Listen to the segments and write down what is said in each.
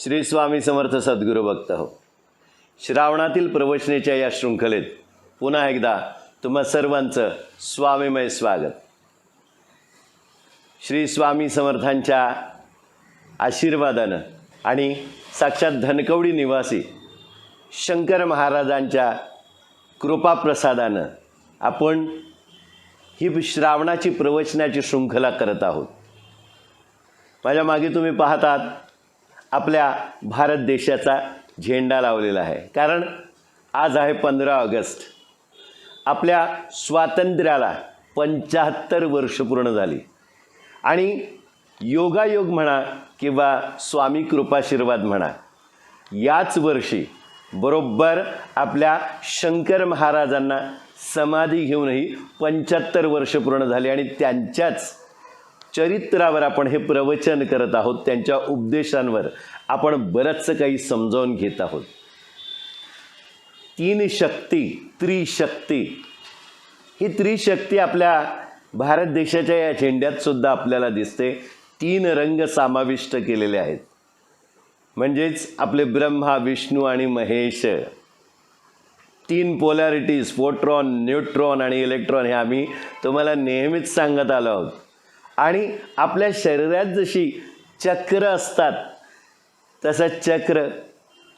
श्री स्वामी समर्थ सद्गुरू भक्त हो. श्रावणातील प्रवचनेच्या या शृंखलेत पुन्हा एकदा तुम्हा सर्वांचं स्वामीमय स्वागत. श्री स्वामी समर्थांच्या आशीर्वादानं आणि साक्षात धनकवडी निवासी शंकर महाराजांच्या कृपाप्रसादानं आपण ही श्रावणाची प्रवचनाची शृंखला करत आहोत. माझ्या मागे तुम्ही पाहतात आपल्या भारत देशाचा झेंडा लावलेला आहे, कारण आज आहे 15 ऑगस्ट. आपल्या स्वातंत्र्याला 75 वर्ष पूर्ण झाली आणि योगायोग म्हणा किंवा स्वामी कृपाशीर्वाद म्हणा, याच वर्षी बरोबर आपल्या शंकर महाराजांना समाधी घेऊनही 75 वर्ष पूर्ण झाली आणि त्यांच्याच चरित्रावर आपण हे प्रवचन करत आहोत. त्यांच्या उपदेशांवर आपण बरंचसं काही समजावून घेत आहोत. तीन शक्ती, त्रिशक्ती, ही त्रिशक्ती आपल्या भारत देशाच्या या झेंड्यात सुद्धा आपल्याला दिसते. 3 रंग समाविष्ट केलेले आहेत, म्हणजेच आपले ब्रह्मा, विष्णू आणि महेश. 3 पोलॅरिटीज, फोटॉन, न्यूट्रॉन आणि इलेक्ट्रॉन, हे आम्ही तुम्हाला नेहमीच सांगत आलो आहोत. आणि आपल्या शरीरात जशी चक्र असतात तसं चक्र,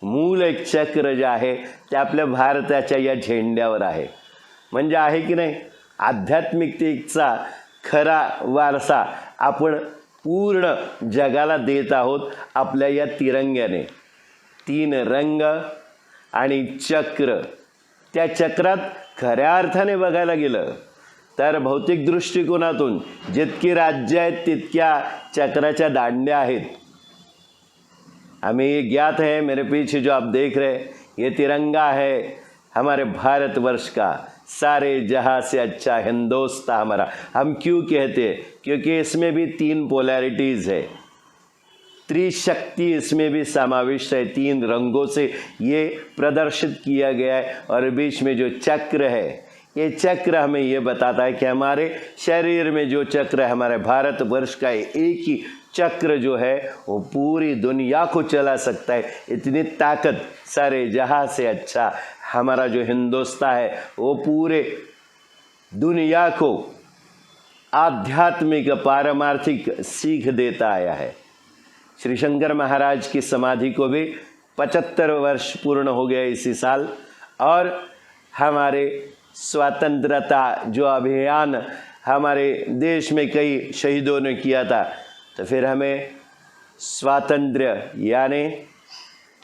मूल एक चक्र जे आहे ते आपल्या भारताच्या या झेंड्यावर आहे. म्हणजे आहे की नाही, आध्यात्मिकतेचा खरा वारसा आपण पूर्ण जगाला देत आहोत आपल्या या तिरंग्याने. 3 रंग आणि चक्र. त्या चक्रात खऱ्या अर्थाने बघायला गेलं तर भौतिक दृष्टिकोनातून जितकी राज्य आहेत तितक्या चक्राच्या दांड्या आहेत. हमें ये ज्ञात है, मेरे पीछे जो आप देख रहे हैं ये तिरंगा है हमारे भारतवर्ष का. सारे जहाँ से अच्छा हिंदुस्तान हमारा. हम क्यों कहते हैं? क्योंकि इसमें भी 3 पोलैरिटीज़ है, त्रिशक्ति इसमें भी समाविष्ट है. 3 रंगों से ये प्रदर्शित किया गया है. और बीच में जो चक्र है, ये चक्र हमें ये बताता है कि हमारे शरीर में जो चक्र है, हमारे भारतवर्ष का एक ही चक्र जो है वो पूरी दुनिया को चला सकता है. इतनी ताकत सारे जहाँ से अच्छा हमारा जो हिंदुस्तान है वो पूरे दुनिया को आध्यात्मिक पारमार्थिक सीख देता आया है. श्री शंकर महाराज की समाधि को भी 75 वर्ष पूर्ण हो गया इसी साल. और हमारे स्वतंत्रता जो अभियान हमारे देश में कई शहीदों ने किया था, तो फिर हमें स्वातंत्र्य यानी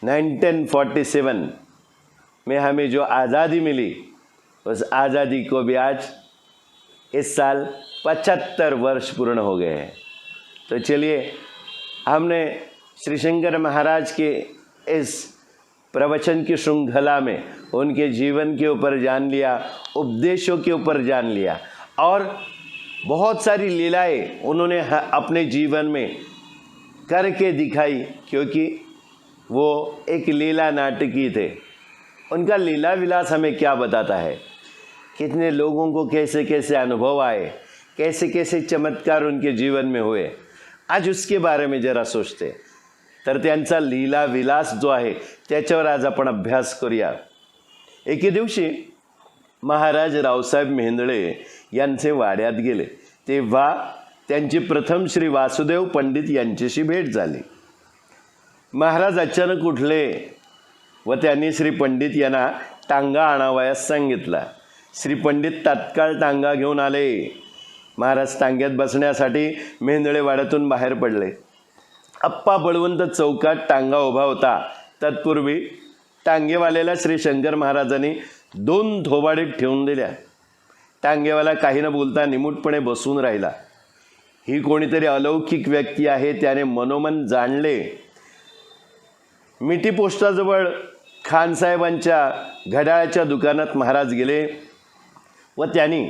1947 में हमें जो आज़ादी मिली, उस आज़ादी को भी आज इस साल 75 वर्ष पूर्ण हो गए हैं. तो चलिए, हमने श्री शंकर महाराज के इस प्रवचन की श्रृंखला में उनके जीवन के ऊपर जान लिया, उपदेशों के ऊपर जान लिया, और बहुत सारी लीलाएं उन्होंने अपने जीवन में करके दिखाई, क्योंकि वो एक लीला नाटकी थे. उनका लीला विलास हमें क्या बताता है, कितने लोगों को कैसे कैसे अनुभव आए, कैसे कैसे चमत्कार उनके जीवन में हुए. आज उसके बारे में जरा सोचते. तर त्यांचा लीला विलास जो आहे त्याच्यावर आज आपण अभ्यास करूया. एके दिवशी महाराज रावसाहेब मेहेंदळे यांचे वाड्यात गेले, तेव्हा त्यांची प्रथम श्री वासुदेव पंडित यांच्याशी भेट झाली. महाराज अचानक उठले व त्यांनी श्री पंडित यांना टांगा आणावयास सांगितला. श्री पंडित तात्काळ टांगा घेऊन आले. महाराज टांग्यात बसण्यासाठी मेहेंदळे वाड्यातून बाहेर पडले. अप्पा बळवंत चौकात टांगा उभा होता. तत्पूर्वी टांगेवाल्याला श्री शंकर महाराजांनी 2 थोबाडीत ठेवून दिल्या. टांगेवाला काही न बोलता निमूटपणे बसून राहिला. ही कोणीतरी अलौकिक व्यक्ती आहे त्याने मनोमन जाणले. मिठी पोस्टाजवळ खानसाहेबांच्या घड्याळाच्या दुकानात महाराज गेले व त्यांनी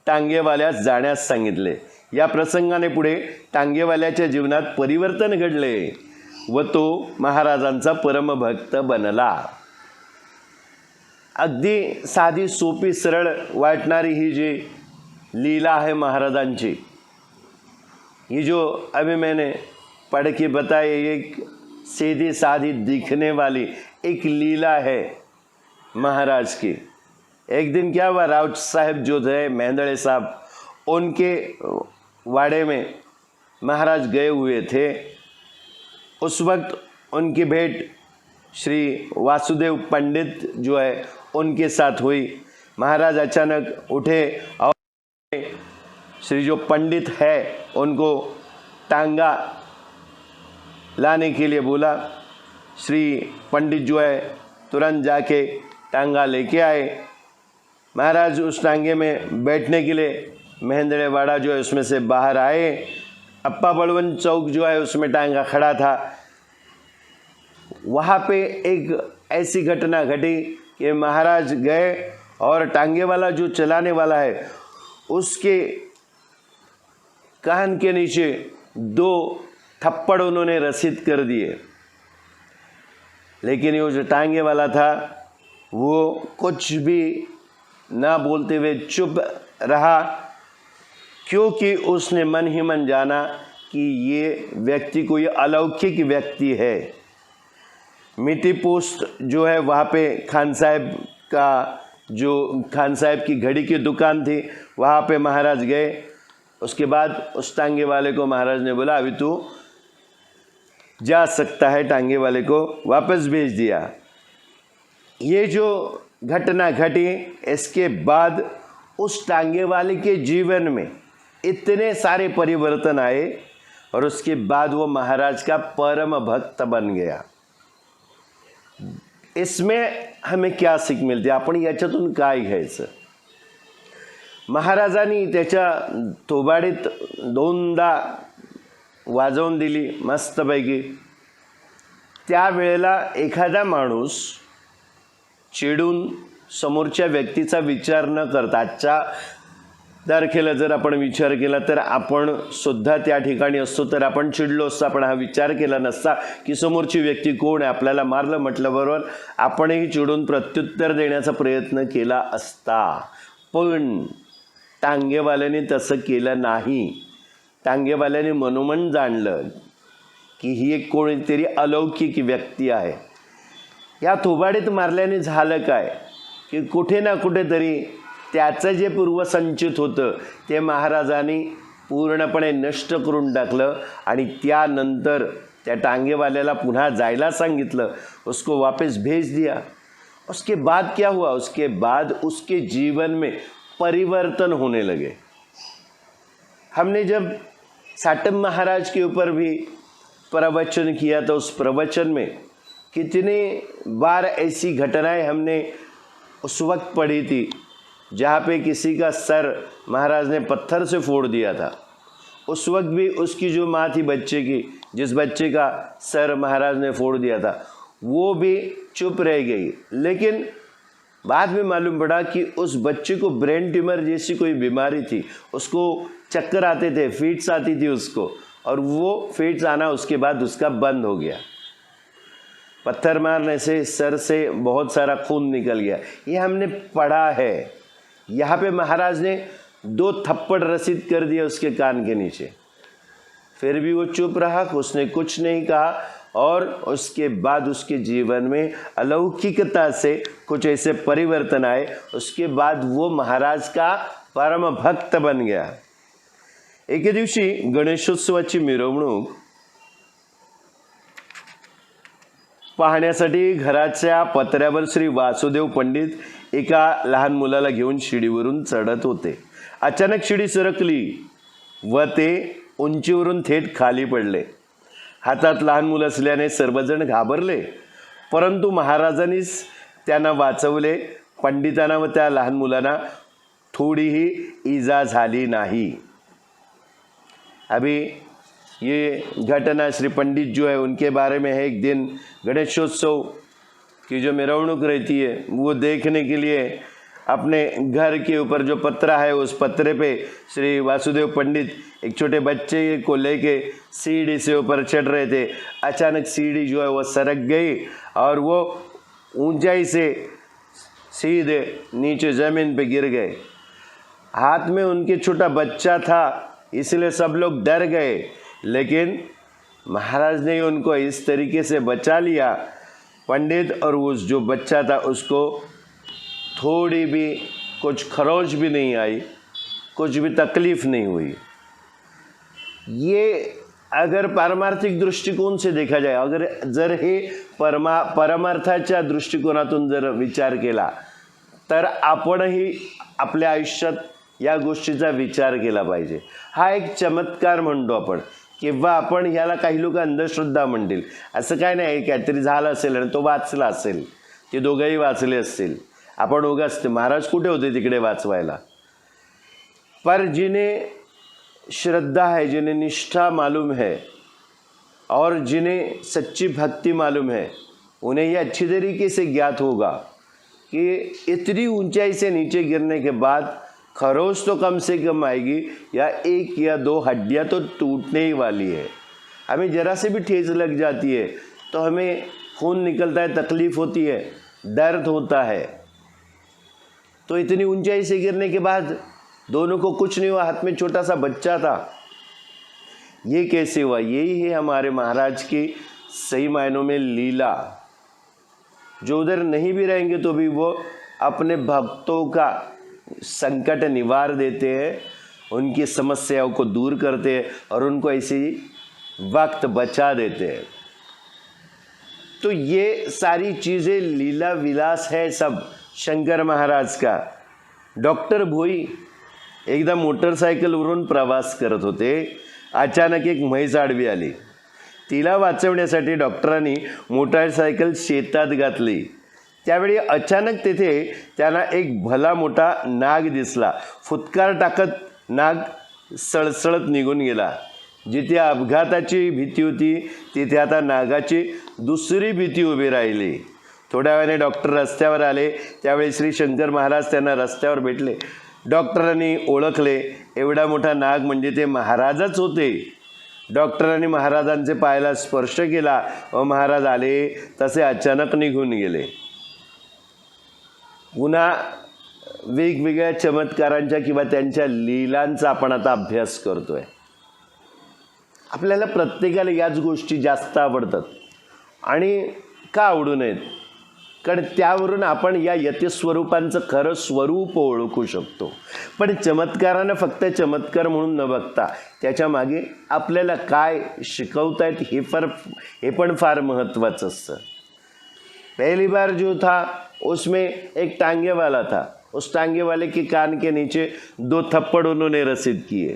टांगेवाल्यास जाण्यास सांगितले. या प्रसंगाने पुढे टांगेवाल्याच्या जीवनात परिवर्तन घडले व तो महाराजांचा परमभक्त बनला. अगदी साधी सोपी सरळ वाटणारी ही जी लीला आहे महाराजांची, ये जो अभी मैंने पढ़ के बताए, एक सीधी सादी दिखने वाली एक लीला है महाराज की। एक दिन क्या हुआ, राउत साहब जो थे मेहंदड़े साहब, उनके वाड़े में महाराज गए हुए थे। उस वक्त उनकी भेंट श्री वासुदेव पंडित जो है उनके साथ हुई। महाराज अचानक उठे और श्री जो पंडित है उनको टांगा लाने के लिए बोला। श्री पंडित जो है तुरंत जाके टांगा लेके आए। महाराज उस टांगे में बैठने के लिए मेहंदड़े वाड़ा जो है उसमें से बाहर आए। अप्पा बलवंत चौक जो है उसमें टांगा खड़ा था। वहाँ पे एक ऐसी घटना घटी कि महाराज गए और टांगे वाला जो चलाने वाला है उसके कान के नीचे 2 थप्पड़ उन्होंने रसीद कर दिए। लेकिन वो जो टांगे वाला था वो कुछ भी ना बोलते हुए चुप रहा, क्योंकि उसने मन ही मन जाना कि ये व्यक्ति कोई अलौकिक व्यक्ति है। मिट्टी पोस्ट जो है वहाँ पे खान साहब की घड़ी की दुकान थी, वहाँ पे महाराज गए। उसके बाद उस टांगे वाले को महाराज ने बोला अभी तू जा सकता है, टांगे वाले को वापस भेज दिया। ये जो घटना घटी इसके बाद उस टांगे वाले के जीवन में इतने सारे परिवर्तन आए और उसके बाद वो महाराज का परम भक्त बन गया। इसमें हमें क्या सीख मिळते, आपण याच्यातून काय घ्यायचं? महाराजांनी त्याच्या थोबाडीत 2दा वाजवून दिली मस्तपैकी। त्यावेळेला एखादा माणूस चिडून समोरच्या व्यक्तीचा विचार न करता, आजच्या तारखेला जर आपण विचार केला तर आपण सुद्धा त्या ठिकाणी असतो तर आपण चिडलो असतो। आपण हा विचार केला नसता की समोरची व्यक्ती कोण आहे, आपल्याला मारलं म्हटलं बरोबर आपणही चिडून प्रत्युत्तर देण्याचा प्रयत्न केला असता। पण टांगेवाल्याने तसं केलं नाही। टांगेवाल्याने मनोमन जाणलं की ही एक कोणीतरी अलौकिक व्यक्ती आहे। या थोबाडीत मारल्याने झालं काय की कुठे ना कुठेतरी त्याचं जे पूर्वसंचित होतं ते महाराजांनी पूर्णपणे नष्ट करून टाकलं आणि त्यानंतर त्या टांगेवाल्याला पुन्हा जायला सांगितलं, उसको वापस भेज दिया। उसके बाद क्या हुआ, उसके बाद उसके जीवन में परिवर्तन होने लगे। हमने जब साटम महाराज के ऊपर भी प्रवचन किया तो उस प्रवचन में कितने बार ऐसी घटनाएं हमने उस वक्त पढ़ी थी जहाँ पे किसी का सर महाराज ने पत्थर से फोड़ दिया था। उस वक्त भी उसकी जो माँ थी बच्चे की, जिस बच्चे का सर महाराज ने फोड़ दिया था, वो भी चुप रह गई। लेकिन बाद में मालूम पड़ा कि उस बच्चे को ब्रेन ट्यूमर जैसी कोई बीमारी थी, उसको चक्कर आते थे, फिट्स आती थी उसको, और वो फिट्स आना उसके बाद उसका बंद हो गया। पत्थर मारने से सर से बहुत सारा खून निकल गया, ये हमने पढ़ा है। यहाँ पे महाराज ने 2 थप्पड़ रसीद कर दिया उसके कान के नीचे, फिर भी वो चुप रहा, उसने कुछ नहीं कहा। और उसके बाद उसके जीवन में अलौकिकता से कुछ ऐसे परिवर्तन आए। उसके बाद वो महाराज का परम भक्त बन गया। एके दिवशी गणेशोत्सवाची मिरवणूक पाहण्यासाठी घराच्या पत्र्यावर श्री वासुदेव पंडित एका लहान मुलाला घेऊन शिडीवरून चढत होते। अचानक शिडी सरकली व ते उंचीवरून थेट खाली पडले। हातात लहान मुलं असल्याने सर्वजण घाबरले, परंतु महाराजांनीच त्यांना वाचवले। पंडितांना व त्या लहान मुलांना थोडीही इजा झाली नहीं। अभी ये घटना श्री पंडित जो है उनके बारे में है। एक दिन गणेशोत्सव की जो मिरवणूक रहती है वो देखने के लिए अपने घर के ऊपर जो पत्रा है उस पत्रे पे श्री वासुदेव पंडित एक छोटे बच्चे को लेके सीढ़ी से ऊपर चढ़ रहे थे। अचानक सीढ़ी जो है वो सरक गई और वो ऊंचाई से सीधे नीचे ज़मीन पे गिर गए। हाथ में उनके छोटा बच्चा था, इसलिए सब लोग डर गए, लेकिन महाराज ने उनको इस तरीके से बचा लिया पंडित, और उस जो बच्चा था उसको थोड़ी भी कुछ खरोच भी नहीं आई, कुछ भी तकलीफ नहीं हुई। ये अगर पारमार्थिक दृष्टिकोन से देखा जाए, अगर जर हे परमार्थाच्या दृष्टिकोनातून जर विचार केला तर आपणही आपल्या आयुष्यात या गोष्टीचा विचार केला पाहिजे। हा एक चमत्कार म्हणतो आपण, किंवा आपण ह्याला काही लोक अंधश्रद्धा म्हणतील। असं काय नाही, काहीतरी झालं असेल आणि तो वाचला असेल, ते दोघंही वाचले असतील, आपण उगाच महाराज कुठे होते तिकडे वाचवायला। पर जिन्हें श्रद्धा है, जिन्हें निष्ठा मालूम है और जिन्हें सच्ची भक्ति मालूम है, उन्हें ये अच्छी तरीके से ज्ञात होगा कि इतनी ऊंचाई से नीचे गिरने के बाद खरोच तो कम से कम आएगी, या एक या दो हड्डियां तो टूटने ही वाली है। हमें जरा से भी ठेस लग जाती है तो हमें खून निकलता है, तकलीफ होती है, दर्द होता है। तो इतनी ऊंचाई से गिरने के बाद दोनों को कुछ नहीं हुआ, हाथ में छोटा सा बच्चा था। ये कैसे हुआ? यही है हमारे महाराज की सही मायनों में लीला। जो उधर नहीं भी रहेंगे तो भी वो अपने भक्तों का संकट निवार देते हैं, उनकी समस्याओं को दूर करते हैं और उनको ऐसे ही वक्त बचा देते हैं। तो ये सारी चीज़ें लीला विलास है सब शंकर महाराज का। डॉक्टर भोई एकदा मोटरसायकलवरून प्रवास करत होते, अचानक एक म्हैस आडवी आली। तिला वाचवण्यासाठी डॉक्टरांनी मोटरसायकल शेतात घातली। त्यावेळी अचानक तेथे त्यांना एक भला मोठा नाग दिसला। फुटकार टाकत नाग सळसळत निघून गेला। जिथे अपघाताची भीती होती तिथे आता नागाची दुसरी भीती उभी राहिली। थोड्या वेळाने डॉक्टर रस्त्यावर आले, त्यावेळी श्री शंकर महाराज त्यांना रस्त्यावर भेटले। डॉक्टरांनी ओळखले, एवढा मोठा नाग म्हणजे ते महाराजच होते। डॉक्टरांनी महाराजांचे पायाला स्पर्श केला व महाराज आले तसे अचानक निघून गेले। पुन्हा वेगवेगळ्या चमत्कारांच्या किंवा त्यांच्या लीलांचा आपण आता अभ्यास करतोय। आपल्याला प्रत्येकाला याच गोष्टी जास्त आवडतात आणि का आवडू नयेत? कारण त्यावरून आपण या यतिस्वरूपांचं खरं स्वरूप ओळखू शकतो। पण चमत्कारानं फक्त चमत्कार म्हणून न बघता त्याच्या मागे आपल्याला काय शिकवतायत हे पण फार महत्त्वाचं असतं। पहली बार जो था उसमें एक टांगे वाला था, उस टांगे वाले के कान के नीचे 2 थप्पड़ उन्होंने रसीद किए।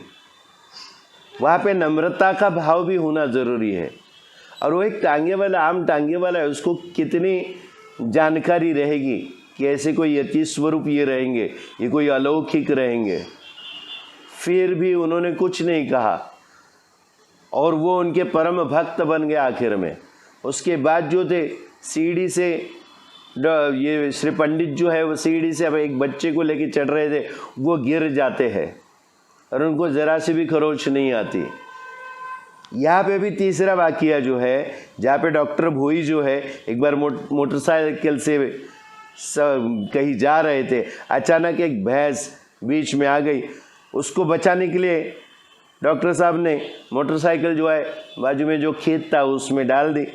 वहाँ पे नम्रता का भाव भी होना ज़रूरी है। और वो एक टांगे वाला, आम टांगे वाला है, उसको कितनी जानकारी रहेगी कि ऐसे कोई यति स्वरूप ये रहेंगे, ये कोई अलौकिक रहेंगे। फिर भी उन्होंने कुछ नहीं कहा और वो उनके परम भक्त बन गए आखिर में। उसके बाद जो थे सीढ़ी से, ये श्री पंडित जो है वो सीढ़ी से अब एक बच्चे को लेके चढ़ रहे थे, वो गिर जाते हैं और उनको ज़रा से भी खरोच नहीं आती। यहाँ पे भी तीसरा वाक़या जो है, जहाँ पे डॉक्टर भोई जो है एक बार मोटरसाइकिल से कहीं जा रहे थे, अचानक एक भैंस बीच में आ गई। उसको बचाने के लिए डॉक्टर साहब ने मोटरसाइकिल जो है बाजू में जो खेत था उसमें डाल दी।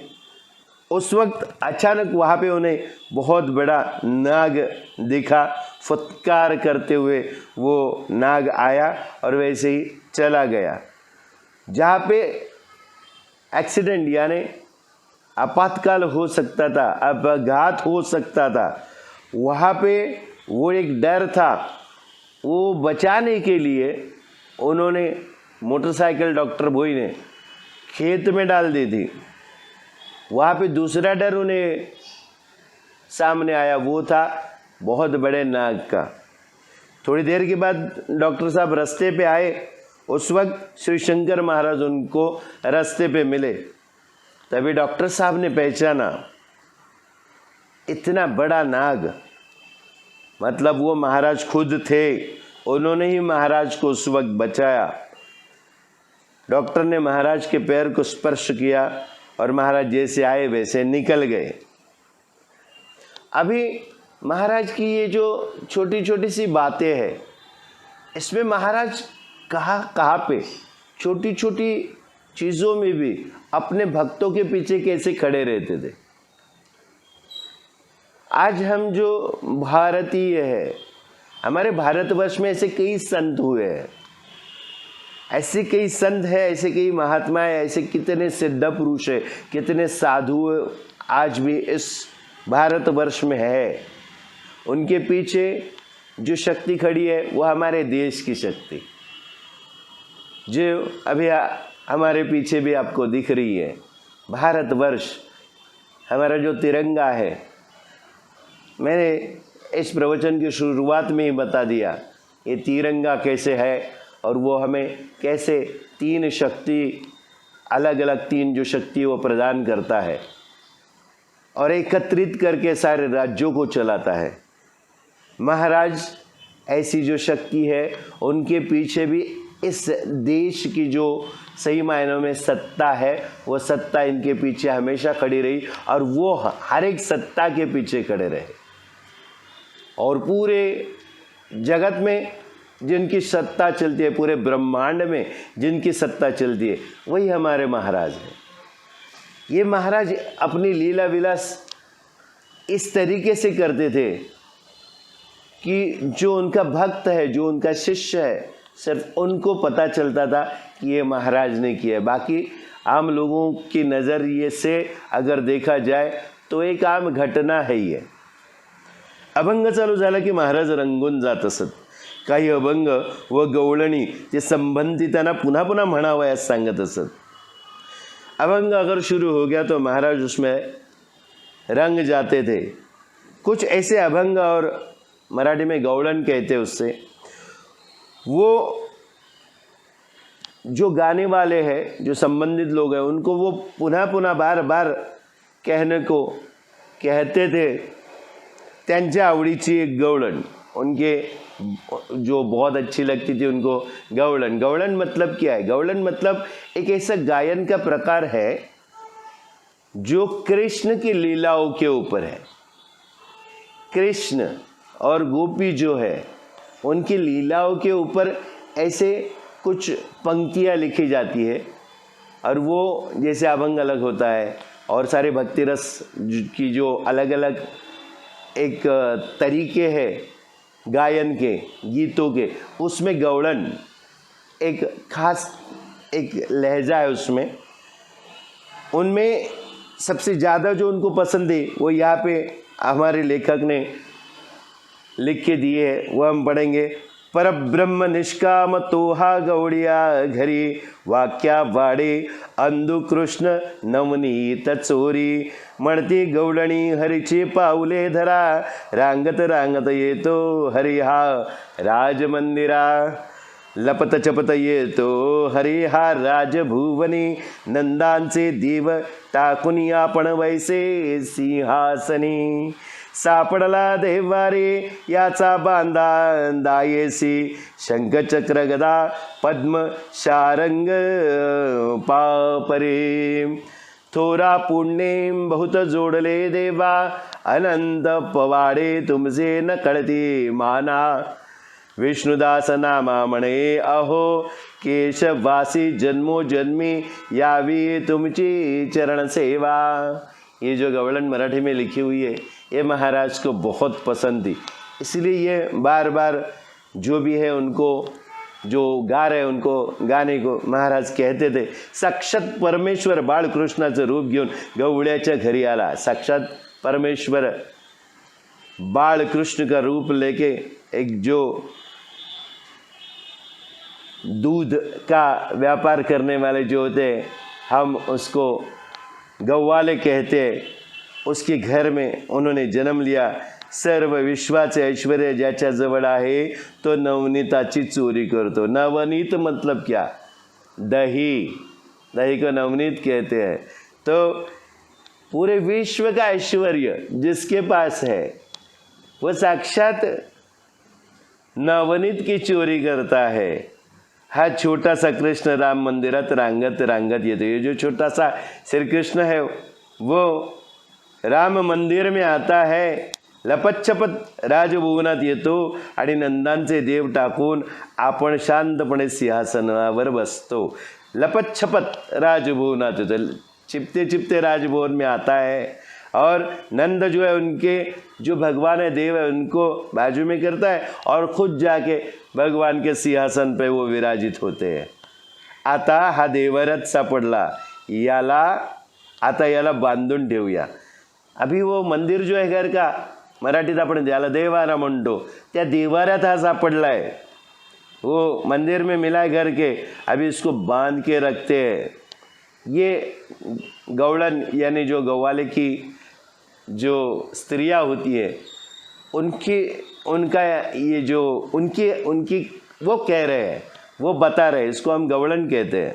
उस वक्त अचानक वहाँ पे उन्हें बहुत बड़ा नाग दिखा। फुटकार करते हुए वो नाग आया और वैसे ही चला गया। जहाँ पे एक्सीडेंट यानी आपातकाल हो सकता था, अपघात हो सकता था, वहाँ पे वो एक डर था। वो बचाने के लिए उन्होंने मोटरसाइकिल डॉक्टर भोई ने खेत में डाल दी थी। वहाँ पे दूसरा डर उन्हें सामने आया, वो था बहुत बड़े नाग का। थोड़ी देर के बाद डॉक्टर साहब रास्ते पे आए। उस वक्त श्री शंकर महाराज उनको रास्ते पे मिले। तभी डॉक्टर साहब ने पहचाना इतना बड़ा नाग, मतलब वो महाराज खुद थे। उन्होंने ही महाराज को उस वक्त बचाया। डॉक्टर ने महाराज के पैर को स्पर्श किया और महाराज जैसे आए वैसे निकल गए। अभी महाराज की ये जो छोटी छोटी सी बातें हैं, इसमें महाराज कहाँ पे छोटी छोटी चीज़ों में भी अपने भक्तों के पीछे कैसे खड़े रहते थे। आज हम जो भारतीय है, हमारे भारतवर्ष में ऐसे कई संत हुए हैं, ऐसे कई संत हैं, ऐसे कई महात्मा हैं, ऐसे कितने सिद्ध पुरुष है, कितने साधु आज भी इस भारतवर्ष में है। उनके पीछे जो शक्ति खड़ी है वो हमारे देश की शक्ति, जो अभी हमारे पीछे भी आपको दिख रही है। भारतवर्ष हमारा जो तिरंगा है, मैंने इस प्रवचन की शुरुआत में ही बता दिया ये तिरंगा कैसे है और वो हमें कैसे तीन शक्ति, अलग अलग तीन जो शक्ति वो प्रदान करता है और एकत्रित करके सारे राज्यों को चलाता है। महाराज ऐसी जो शक्ति है, उनके पीछे भी इस देश की जो सही मायनों में सत्ता है, वो सत्ता इनके पीछे हमेशा खड़ी रही और वो हर एक सत्ता के पीछे खड़े रहे। और पूरे जगत में जिनकी सत्ता चलती है, पूरे ब्रह्मांड में जिनकी सत्ता चलती है, वही हमारे महाराज हैं। ये महाराज अपनी लीला विलास इस तरीके से करते थे कि जो उनका भक्त है, जो उनका शिष्य है, सिर्फ उनको पता चलता था कि ये महाराज ने किया है। बाकी आम लोगों की नज़रिए से अगर देखा जाए तो एक आम घटना है ये। अभंग चालू झाला की महाराज रंगून जात असत। काही अभंग व गवळणी ते संबंधितांना पुन्हा पुन्हा म्हणावयास सांगत असत। अभंग अगर शुरू हो गया तो महाराज उसमें रंग जाते थे। कुछ ऐसे अभंग, और मराठी में गवळण कहते हैं उससे, वो जो गाने वाले हैं, जो संबंधित लोग हैं, उनको वो पुनः पुनः बार बार कहने को कहते थे। त्यांच्या आवडीची एक गवळण, उनके जो बहुत अच्छी लगती थी उनको गवळण। गवळण मतलब क्या है? गवळण मतलब एक ऐसा गायन का प्रकार है जो कृष्ण की लीलाओं के ऊपर है। कृष्ण और गोपी जो है उनकी लीलाओं के ऊपर ऐसे कुछ पंक्तियाँ लिखी जाती है, और वो जैसे अभंग अलग होता है और सारे भक्ति रस की जो अलग अलग एक तरीके हैं गायन के, गीतों के, उसमें गवळण एक खास एक लहजा है उसमें। उनमें सबसे ज़्यादा जो उनको पसंद है वो यहाँ पे हमारे लेखक ने लिख के दिए है, वो हम पढ़ेंगे। परब्रह्म निष्काम तोहा गौड़िया घरी, वाक्या वाडे अंधु कृष्ण नवनीत चोरी, म्हणती गवळणी हरीचे पाऊले धरा, रांगत रांगत येतो हरी हा राजमंदिरा, लपत चपत येतो हरी हा राजभुवनी, नंदांचे देव टाकून आपण वैसे सिंहासनी, सापडला देवारे याचा बांधा दायेसी, शंखचक्र गदा पद्म शारंग पापरे, थोरा पुण्ये बहुत जोडले देवा, अनंत पवाडे तुमचे न कळती माना, विष्णुदास नामा म्हणे अहो केशवासी, जन्मोजन्मी यावी तुमची चरण सेवा। ये जो गवळण मराठी में लिखी हुई है ये महाराज को बहुत पसंद थी, इसलिए ये बार बार जो भी है उनको जो गा रहे उनको गाने को महाराज कहते थे। साक्षात परमेश्वर बाळकृष्णाचं रूप घेऊन गवळ्याच्या घरी आला। साक्षात परमेश्वर बाळकृष्ण का रूप लेके एक जो दूध का व्यापार करने वाले जो होते हम उसको गौवाले कहते, उसके घर में उन्होंने जन्म लिया। सर्व विश्वाचे ऐश्वर्य ज्याच्या जवळ आहे तो नवनीताची चोरी करतो। नवनीत मतलब क्या? दही, दही को नवनीत कहते हैं। तो पूरे विश्व का ऐश्वर्य जिसके पास है वो साक्षात नवनीत की चोरी करता है। हा छोटा सा कृष्ण राम मंदिरात रांगत रांगत येतो। ये जो छोटा सा श्री कृष्ण है वो राम मंदिर में आता है, लपतछपत राजभुवनात येतो आणि नंदांचे देव टाकून आपण शांतपणे सिंहासनावर बसतो। लपत छपत राजभवन आते थे, चिपते चिपते राजभवन में आता है और नंद जो है उनके जो भगवान है देव है उनको बाजू में करता है और खुद जाके भगवान के सिंहासन पे वो विराजित होते हैं। आता हा देवरच सापडला, याला आता याला बांधून ठेवूया। अभी वो मंदिर जो है घर का, मराठीत आपण त्याला देवारा म्हणतो, त्या देवाऱ्यात हा सापडला है। वो मंदिर में मिला है घर के, अभी इसको बांध के रखते हैं। ये गौड़न यानी जो गौवाले की जो स्त्रियां होती है उनका ये जो उनकी वो कह रहे हैं, वो बता रहे हैं, इसको हम गवळण कहते हैं।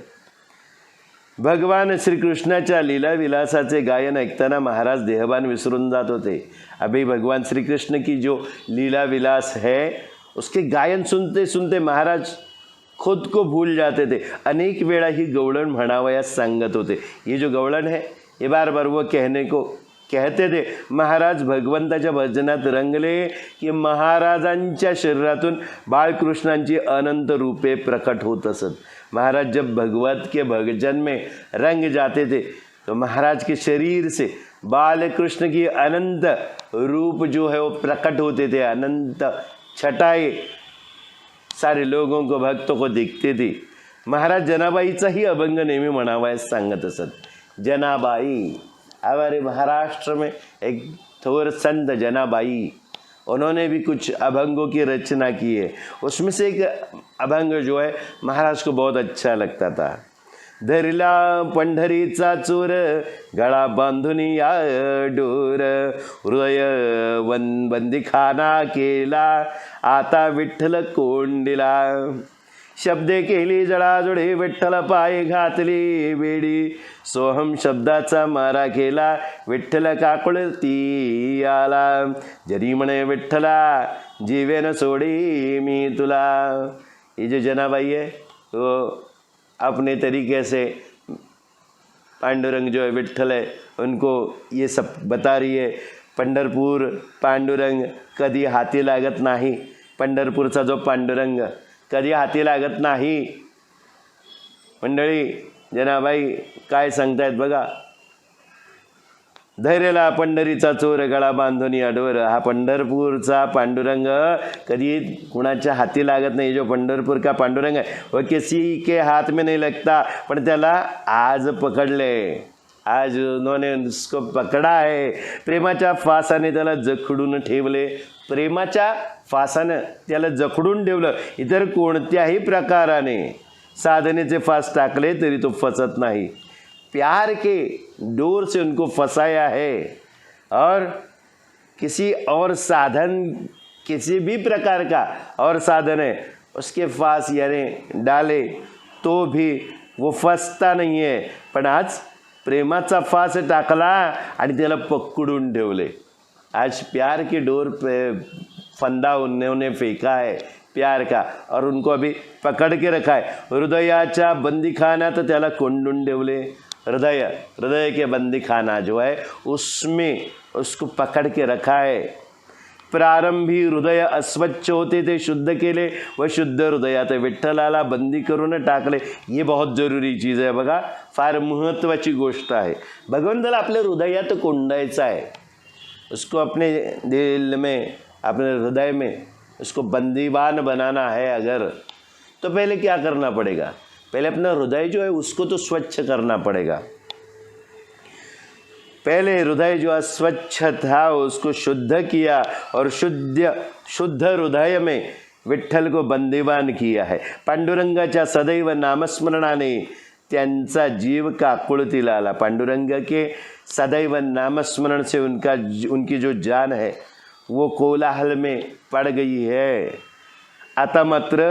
भगवान श्रीकृष्णाच्या लीला विलासाचे गायन ऐकताना महाराज देहभान विसरून जात होते। अभी भगवान श्री कृष्ण की जो लीला विलास है उसके गायन सुनते सुनते महाराज खुद को भूल जाते थे। अनेक वेळा ही गवळण म्हणावयास सांगत होते। ये जो गवळण है ये बार बार वो कहने को कहते थे। महाराज भगवंताच्या भजनात रंगले की महाराजांच्या शरीरातून बाळकृष्णांची अनंत रूपे प्रकट होत असत। महाराज जब भगवत के भजन में रंग जाते थे तो महाराज के शरीर से बाल कृष्ण की अनंत रूप जो है वो प्रकट होते थे। अनंत छटाएं सारे लोगों को भक्तों को दिखती थी। महाराज जनाबाईचाही अभंग नेहमी म्हणावयास सांगत असत। जनाबाई, हमारे महाराष्ट्र में एक थोर संत जनाबाई, उन्होंने भी कुछ अभंगों की रचना की है। उसमें से एक अभंग जो है महाराज को बहुत अच्छा लगता था। धरला पंढरीचा चोर, गळा बांधून या डोर, हृदय बंदीखाना केला, आता विठ्ठल कोंडीला। शब्दे केली जळाजुळी, विठ्ठल पाय घातली बेडी, सोहम शब्दाचा मारा केला, विठ्ठल काकुळती आला। जरी म्हणे विठ्ठला, जीवेन सोडी मी तुला। ये जो जनाबाई है वो अपने तरीके से पांडुरंग जो है विठ्ठल है उनको ये सब बता रही है। पंढरपूर पांडुरंग कधी हाती लागत नाही, पंढरपूरचा जो पांडुरंग कधी हाती लागत नाही। मंडळी, जनाबाई काय सांगतायत बघा। धैर्यला पंढरीचा चोर, गळा बांधून अडवर। हा पंढरपूरचा पांडुरंग कधी कुणाच्या हाती लागत नहीं। जो पंढरपूर का पांडुरंग है वो किसी के हाथ में नहीं लगता, पण त्याला आज पकडले, आज उन्होंने उसको पकड़ा है। प्रेमाच्या फासाने त्याला जखडून ठेवले, प्रेमाच्या फासाने त्याला जखडून ठेवलं। इतर कोणत्याही प्रकाराने साधनेचे फास टाकले तरी तो फसत नहीं। प्यार के डोर से उनको फंसाया है और किसी और साधन, किसी भी प्रकार का और साधन है उसके फास यानी डाले तो भी वो फसता नहीं है। पण आज प्रेमाचा फास टाकला आणि त्याला पकडून ठेवले। आज प्यार की डोर पे फंदा उन्होंने फेंका है प्यार का और उनको अभी पकड़ के रखा है। हृदयाच्या बंदीखान्यात त्याला कोंडून ठेवले। हृदय के बंदीखाना जो है उसमें उसको पकड़ के रखा है। प्रारंभी हृदय अस्वच्छ होते थे, शुद्ध केले व शुद्ध हृदयात विठ्ठलाला बंदी करून टाकले। ये बहुत जरूरी चीज़ है बघा, फार महत्त्वाची गोष्ट आहे। भगवंताला आपल्या हृदयात कोंडायचं आहे, उसको अपने दिल में, अपने हृदय में उसको बंदीवान बनाना है अगर, तो पहले क्या करना पड़ेगा? पहले अपना हृदय जो है उसको तो स्वच्छ करना पड़ेगा। पहले हृदय जो स्वच्छ था उसको शुद्ध किया और शुद्ध हृदय में विठ्ठल को बंदीवान किया है। पांडुरंगाच्या सदैव नामस्मरणाने त्यांचा जीव काकुळतीला आला। पांडुरंग के सदैव नामस्मरण से उनकी जो जान है वो कोलाहल में पड़ गई है। आता मात्र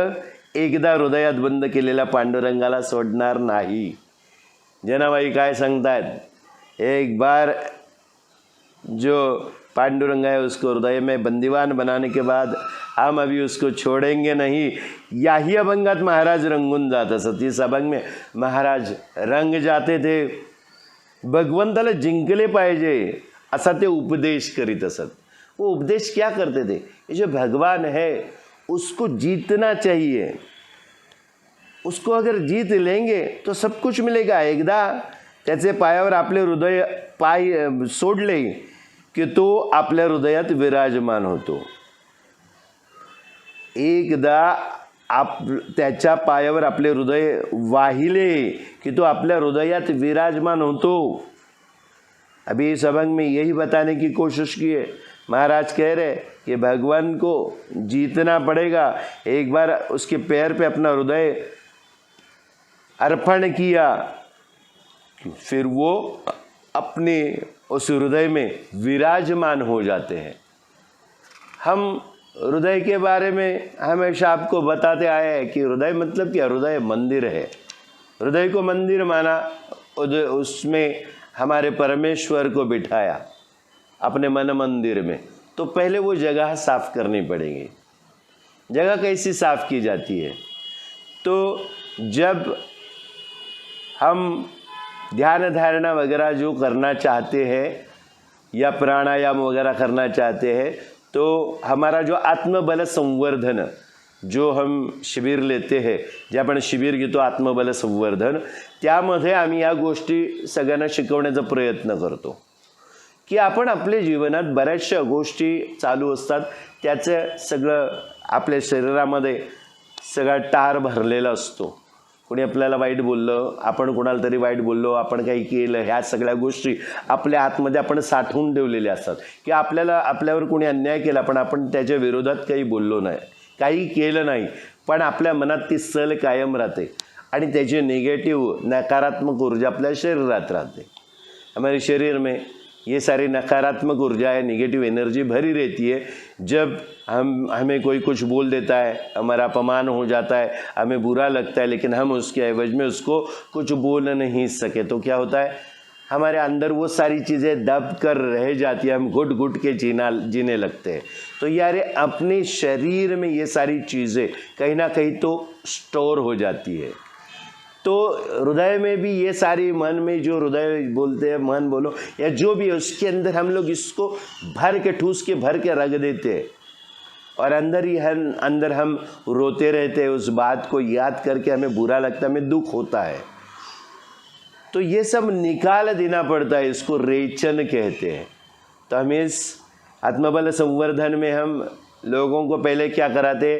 एकदा हृदयात बंद केलेल्या पांडुरंगाला सोडणार नाही। जनाबाई काय सांगतायत, एक बार जो पांडुरंग है उसको हृदय में बंदीवान बनाने के बाद हम अभी उसको छोड़ेंगे नहीं। याही अभंगात महाराज रंगून जात असत। इस अभंग में महाराज रंग जाते थे। भगवंताला जिंकले पाहिजे असा ते उपदेश करीत असत। वो उपदेश क्या करते थे? ये जो भगवान है उसको जीतना चाहिए। उसको अगर जीत लेंगे तो सब कुछ मिळेगा. एकदा त्याचे पायावर आपले हृदय पाय सोडले की तो आपल्या हृदयात विराजमान होतो. एकदा त्याच्या पायावर आपले हृदय वाहिले कि तो आपल्या हृदयात विराजमान होतो. अभी इस सबक में यही बताने की कोशिश की है. महाराज कह रहे कि भगवान को जीतना पड़ेगा. एक बार उसके पैर पे अपना हृदय अर्पण किया फिर वो अपने उस हृदय में विराजमान हो जाते हैं. हम हृदय के बारे में हमेशा आपको बताते आए हैं कि हृदय मतलब क्या? हृदय मंदिर है. हृदय को मंदिर माना, उसमें हमारे परमेश्वर को बिठाया अपने मन मंदिर में. तो पहले वो जगह साफ करनी पड़ेगी. जगह कैसी साफ की जाती है? तो जब हम ध्यान धारणा वगैरह जो करना चाहते हैं या प्राणायाम वगैरह करना चाहते हैं तो हमारा जो आत्मबल संवर्धन जो हम शिबिर लेते हैं, जे आपण शिबिर घेतो आत्मबल संवर्धन, त्यामध्ये आम्ही या गोष्टी सगळ्यांना शिकवण्याचा प्रयत्न करतो की आपण आपल्या जीवनात बऱ्याचशा गोष्टी चालू असतात. त्याचं सगळं आपल्या शरीरामध्ये सगळा टार भरलेला असतो. कोणी आपल्याला वाईट बोललं, आपण कोणाला तरी वाईट बोललो, आपण काही केलं, ह्या सगळ्या गोष्टी आपल्या आतमध्ये आपण साठवून ठेवलेल्या असतात की आपल्यावर कोणी अन्याय केला पण आपण त्याच्या विरोधात काही बोललो नाही, काही केलं नाही, पण आपल्या मनात ती सल कायम राहते आणि त्याची निगेटिव्ह नकारात्मक ऊर्जा आपल्या शरीरात राहते. हमारे शरीर में ये सारी नकारात्मक ऊर्जा है, नेगेटिव एनर्जी भरी रहती है. जब हमें कोई कुछ बोल देता है, हमारा अपमान हो जाता है, हमें बुरा लगता है, लेकिन हम उसके एवज में उसको कुछ बोल नहीं सके तो क्या होता है? हमारे अंदर वो सारी चीज़ें दब कर रह जाती है. हम घुट घुट के जीने लगते हैं. तो यार अपने शरीर में ये सारी चीज़ें कहीं ना कहीं तो स्टोर हो जाती है. तो हृदय में भी ये सारी मन में जो हृदय बोलते हैं, मन बोलो या जो भी है, उसके अंदर हम लोग इसको भर के ठूस के भर के रख देते हैं और अंदर हम रोते रहते हैं. उस बात को याद करके हमें बुरा लगता है, हमें दुख होता है. तो ये सब निकाल देना पड़ता है. इसको रेचन कहते हैं. तो हम इस आत्मबल संवर्धन में हम लोगों को पहले क्या कराते?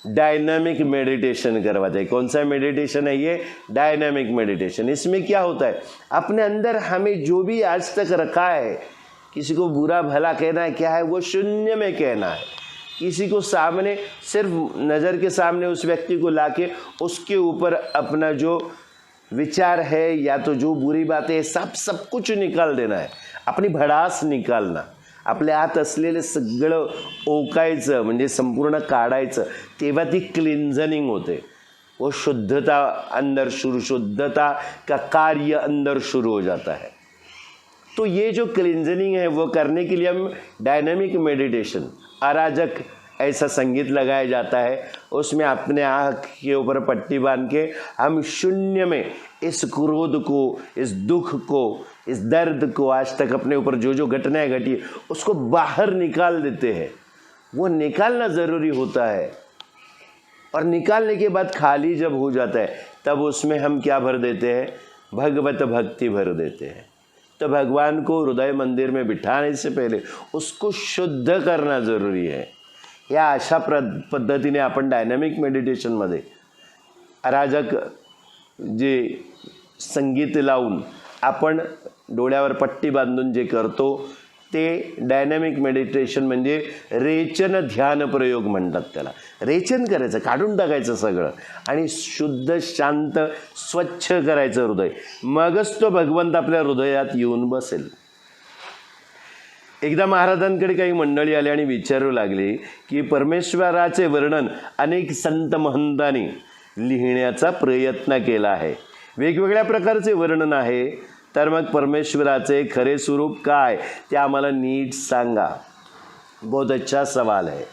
डायनामिक मेडिटेशन करवाते हैं. कौन सा मेडिटेशन है ये? Dynamic meditation. इसमें क्या होता है? अपने अंदर हमें जो भी आज तक रखा है, किसी को बुरा भला कहना है, क्या है वो शून्य में कहना है. किसी को सामने सिर्फ नज़र के सामने उस व्यक्ति को लाके उसके ऊपर अपना जो विचार है या तो जो बुरी बातें है सब कुछ निकाल देना है. अपनी भडास निकालना, आपल्या आत असलेले सगळं ओकायचं म्हणजे संपूर्ण काढायचं. तेव्हा ती क्लिन्झनिंग होते. वो शुद्धता अंदर शुद्धता का कार्य अंदर शुरू हो जाता है. तो ये जो क्लिन्झनिंग है वो करने के लिए हम डायनामिक मेडिटेशन, अराजक ऐसा संगीत लगाया जाता है. उसमें अपने आँख के ऊपर पट्टी बांध के हम शून्य में इस क्रोध को, इस दुख को, इस दर्द को, आज तक अपने ऊपर जो जो घटनाएं घटी उसको बाहर निकाल देते हैं. वो निकालना ज़रूरी होता है. और निकालने के बाद खाली जब हो जाता है तब उसमें हम क्या भर देते हैं? भगवत भक्ति भर देते हैं. तो भगवान को हृदय मंदिर में बिठाने से पहले उसको शुद्ध करना ज़रूरी है. या अशा पद्धतीने आपण डायनामिक मेडिटेशनमध्ये अराजक जे संगीत लावून आपण डोळ्यावर पट्टी बांधून जे करतो ते डायनामिक मेडिटेशन म्हणजे रेचन ध्यान प्रयोग म्हणतात त्याला. रेचन करायचं, काढून टाकायचं सगळं आणि शुद्ध शांत स्वच्छ करायचं हृदय. मगच तो भगवंत आपल्या हृदयात येऊन बसेल. एकदा महाराजांकडे काही मंडळी आली आणि विचारू लागली की परमेश्वराचे वर्णन अनेक संत महंतांनी लिहिण्याचा प्रयत्न केला आहे. वेगवेगळ्या प्रकारचे वर्णन आहे. तर मग परमेश्वराचे खरे स्वरूप काय ते आम्हाला नीट सांगा. बहुत अच्छा सवाल है.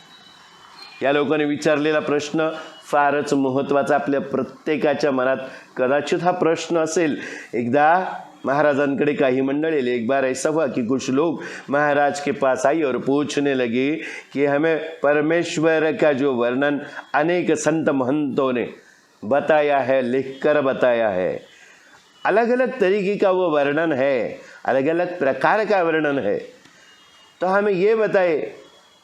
या लोकांनी विचारलेला प्रश्न फारच महत्त्वाचा. आपल्या प्रत्येकाच्या मनात कदाचित हा प्रश्न असेल. एकदा महाराजांकडे काही मंडळी, एक बार ऐसा हुआ कि कुछ लोग महाराज के पास आई और पूछने लगे कि हमें परमेश्वर का जो वर्णन अनेक संत महंतों ने बताया है, लिखकर बताया है। अलग अलग तरीके का वो वर्णन है, अलग अलग प्रकार का वर्णन है। तो हमें ये बताए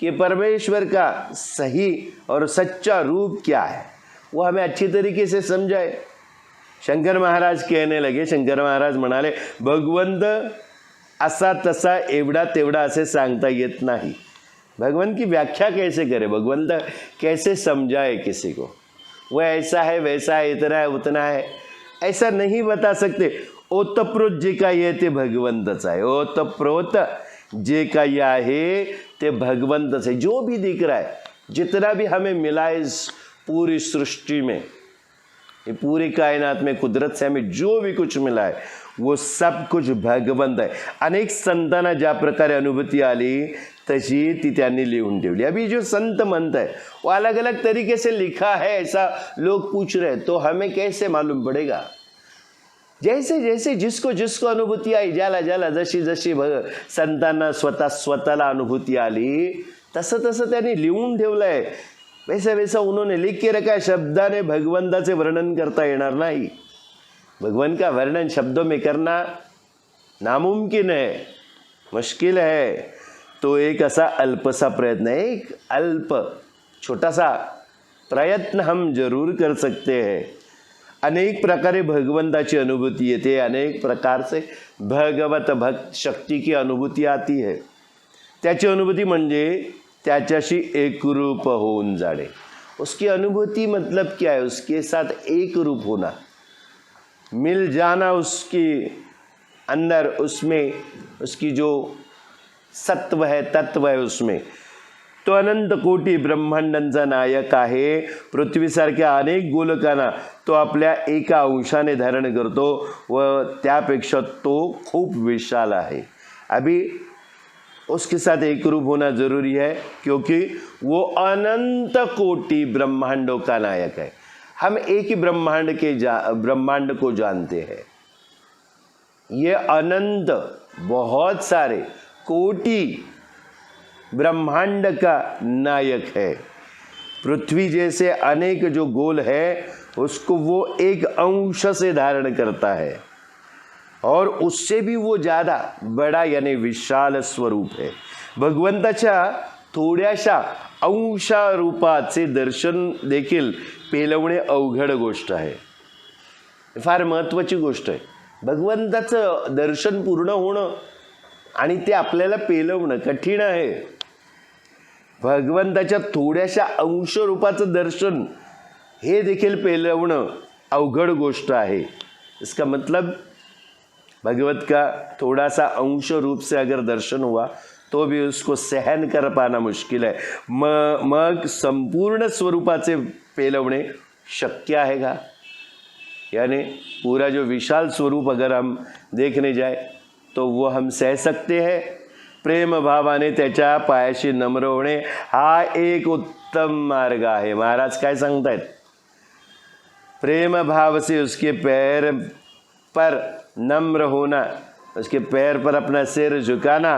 कि परमेश्वर का सही और सच्चा रूप क्या है, वो हमें अच्छी तरीके से समझाए। शंकर महाराज कहने लगे, शंकर महाराज म्हणाले, भगवंत असा तसा एवढा तेवढा असे सांगता येत नहीं। भगवान की व्याख्या कैसे करे, भगवंत कैसे समझाए किसी को, वह ऐसा है वैसा है इतना है उतना है, ऐसा नहीं बता सकते। ओतप्रोत जे काही आहे ते भगवंतच आहे, ओतप्रोत जे काही आहे ते भगवंतच है। जो भी दिख रहा है, जितना भी हमें मिला है इस पूरी सृष्टि में, ये पूरी कायनात में कुदरत से हमें जो भी कुछ मिला है वो सब कुछ भगवंत आहे। अनेक संतांना ज्या प्रकारे अनुभूती आली तशी ती त्यांनी लिहून ठेवली। अभी जो संत म्हणत है वो अलग अलग तरीके से लिखा है, ऐसा लोग पूछ रहे हैं, तो हमें कैसे मालूम पड़ेगा? जैसे जैसे जिसको जिसको अनुभूती आई, ज्याला ज्याला जशी जशी संतांना स्वतःला अनुभूती आली तसं तसं त्यांनी लिहून ठेवलंय। वैसा वैसा उन्होंने लिख के रखा है। शब्दाने भगवंताचे वर्णन करता येणार नाही। भगवान का वर्णन शब्दों में करना नामुमकिन है, मुश्किल है। तो एक असा अल्पसा प्रयत्न है, एक अल्प छोटा सा प्रयत्न हम जरूर कर सकते हैं। अनेक प्रकारे भगवंताची अनुभूती येते, अनेक प्रकार से भगवत भक्त शक्ति की अनुभूती आती है। त्याची अनुभूती म्हणजे त्याच्याशी एकरूप होऊन जाणे। उसकी अनुभूति मतलब क्या है? उसके साथ एक रूप होना, मिल जाना उसके अंदर, उसमें उसकी जो सत्व है तत्व है उसमें। तो अनंत कोटी ब्रह्मांडांचा नायक आहे। पृथ्वीसारख्या अनेक गोलकांना तो आपल्या एका अंशाने धारण करतो व त्यापेक्षा तो खूप विशाल आहे। अभी उसके साथ एक रूप होना जरूरी है, क्योंकि वो अनंत कोटि ब्रह्मांडों का नायक है। हम एक ही ब्रह्मांड को जानते हैं। ये अनंत बहुत सारे कोटि ब्रह्मांड का नायक है। पृथ्वी जैसे अनेक जो गोल है उसको वो एक अंश से धारण करता है और उससे भी वो ज़्यादा बड़ा यानी विशाल स्वरूप है। भगवंताच्या थोड्याशा अंशारूपाचे दर्शन देखील पेलवणे अवघड गोष्ट आहे, फार महत्त्वाची गोष्ट आहे। भगवंताचं दर्शन पूर्ण होणं आणि ते आपल्याला पेलवणं कठीण आहे। भगवंताच्या थोड्याशा अंशरूपाचं दर्शन हे देखील पेलवणं अवघड गोष्ट आहे। इसका मतलब भगवत का थोड़ा सा अंश रूप से अगर दर्शन हुआ तो भी उसको सहन कर पाना मुश्किल है। मग संपूर्ण स्वरूपाचे पेलवणे शक्य आहे का? यानी पूरा जो विशाल स्वरूप अगर हम देखने जाए तो वो हम सह सकते हैं। प्रेम भावाने त्याच्या पायाशी नम्र होणे हा एक उत्तम मार्ग आहे। महाराज काय सांगतायत? प्रेम भाव से उसके पैर पर नम्र होना, उसके पैर पर अपना सिर झुकाना,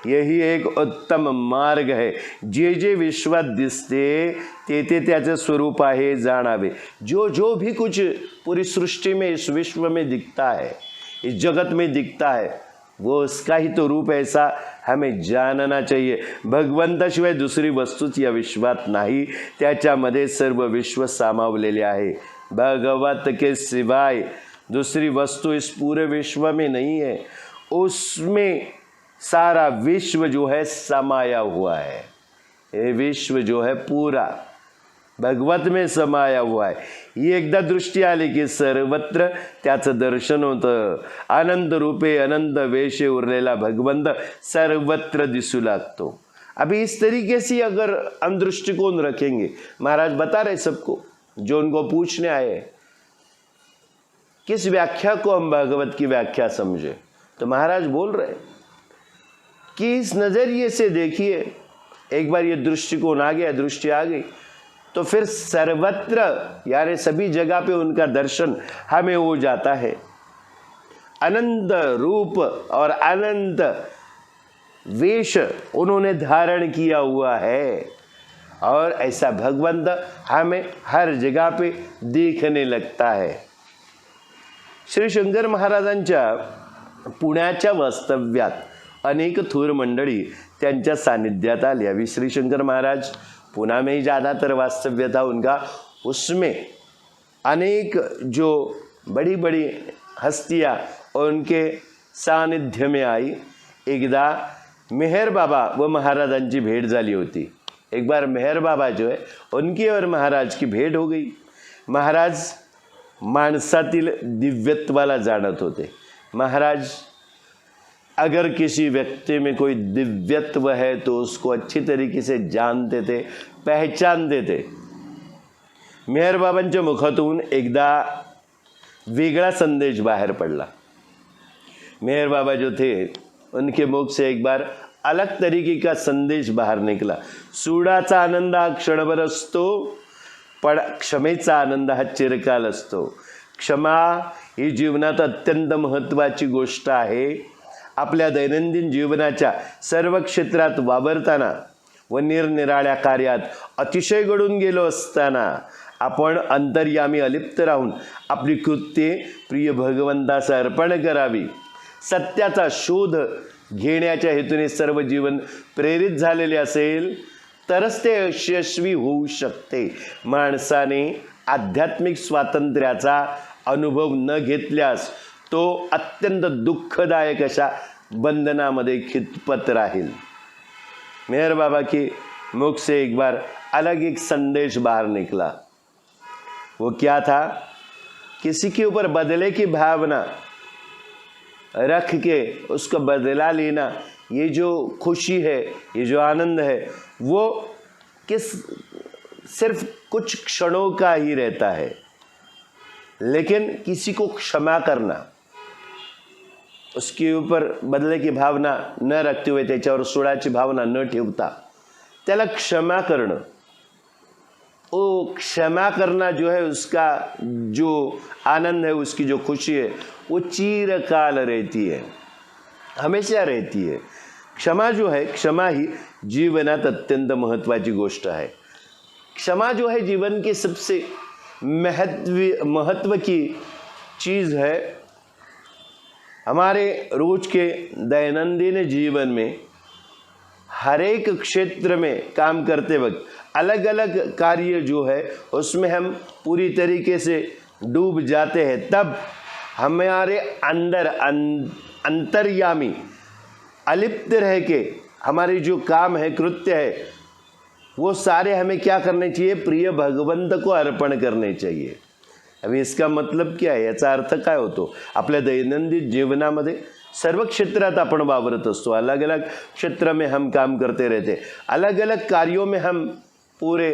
यही एक उत्तम मार्ग है। जे जे विश्वात दिसते ते ते त्याचे स्वरूप आहे जाणावे। जो जो भी कुछ पूरी सृष्टि में, इस विश्व में दिखता है, इस जगत में दिखता है, वो उसका ही तो रूप है, ऐसा हमें जानना चाहिए। भगवंताशिवाय दुसरी वस्तूच या विश्वात नाही, त्याच्यामध्ये सर्व विश्व सामावलेले आहे। भगवत के सिवाय दूसरी वस्तु इस पूरे विश्व में नहीं है। उसमें सारा विश्व जो है समाया हुआ है। ये विश्व जो है पूरा भगवत में समाया हुआ है। ही एकदा दृष्टी आली की सर्वत्र त्याचं दर्शन होतं। अनंत रूपे अनंत वेशे उरलेला भगवंत सर्वत्र दिसू लागतो। अभी इस तरीके से अगर हम दृष्टिकोण रखेंगे, महाराज बता रहे सबको जो उनको पूछने आए, किस व्याख्या को हम भगवत की व्याख्या समझे, तो महाराज बोल रहे कि इस नजरिए से देखिए। एक बार ये दृष्टिकोण आ गया, दृष्टि आ गई, तो फिर सर्वत्र यानी सभी जगह पे उनका दर्शन हमें हो जाता है। अनंत रूप और अनंत वेश उन्होंने धारण किया हुआ है। और ऐसा भगवंत हमें हर जगह पे दिखने लगता है। श्री शंकर महाराजांच्या पुण्याच्या वास्तव्यात अनेक थोर मंडळी त्यांच्या सानिध्यात आली। अभी श्री शंकर महाराज पुणे में ही ज़्यादातर वास्तव्य था उनका, उसमें अनेक जो बड़ी बड़ी हस्तियाँ उनके सानिध्य में आई। एकदा मेहर बाबा व महाराजांची भेट झाली होती। एक बार मेहर बाबा जो है उनकी और महाराज की भेट हो गई। महाराज माणसातील दिव्यत्वाला जाणत होते। महाराज अगर किसी व्यक्ति में कोई दिव्यत्व है तो उसको अच्छी तरीके से जानते थे, पहचानते थे। मेहर बाबांच्या मुखातून एकदा वेगळा संदेश बाहर पडला। मेहर बाबा जो थे उनके मुख से एक बार अलग तरीके का संदेश बाहर निकला। सूडाचा आनंद हा क्षणभर असतो, पण क्षमेचा आनंद हा चिरकाल असतो। क्षमा ही जीवनात अत्यंत महत्त्वाची गोष्ट आहे। आपल्या दैनंदिन जीवनाच्या सर्व क्षेत्रात वावरताना व निरनिराळ्या कार्यात अतिशय घडून गेलो असताना आपण अंतर्यामी अलिप्त राहून आपली कृत्ये प्रिय भगवंतास अर्पण करावी। सत्याचा शोध घेण्याच्या हेतूने सर्व जीवन प्रेरित झालेले असेल तरच ते यशस्वी होऊ शकते। माणसाने आध्यात्मिक स्वातंत्र्याचा अनुभव न घेतल्यास तो अत्यंत दुःखदायक अशा बंधनामध्ये खितपत राहील। मेहर बाबा के मुख से एक बार अलग एक संदेश बाहर निकला। वो क्या था? किसी के ऊपर बदले की भावना रख के उसको बदला लेना, ये जो खुशी है, ये जो आनंद है, वो सिर्फ कुछ क्षणों का ही रहता है। लेकिन किसी को क्षमा करना, उसके ऊपर बदले की भावना न रखते हुए, त्याच्यावर सोडाची भावना न ठेवता त्याला क्षमा करणं, वो क्षमा करना जो है उसका जो आनंद है, उसकी जो खुशी है, वो चिरकाल रहती है, हमेशा रहती है। क्षमा जो है, क्षमा ही जीवनात अत्यंत महत्त्वाची गोष्ट है। क्षमा जो है जीवन की सबसे महत्व की चीज़ है। हमारे रोज के दैनंदिन जीवन में हर एक क्षेत्र में काम करते वक्त अलग अलग कार्य जो है उसमें हम पूरी तरीके से डूब जाते हैं। तब हमारे अंदर अंतर्यामी अलिप्त रह के हमारे जो काम है, कृत्य है, वो सारे हमें क्या करने चाहिए? प्रिय भगवंत को अर्पण करने चाहिए। अभी इसका मतलब क्या आहे, याचा अर्थ काय होतो? आपल्या दैनंदिन जीवनामध्ये सर्व क्षेत्रात आपण वावरत असतो, अलग अलग क्षेत्र में हम काम करते रहते, अलग अलग कार्यों में हम पूरे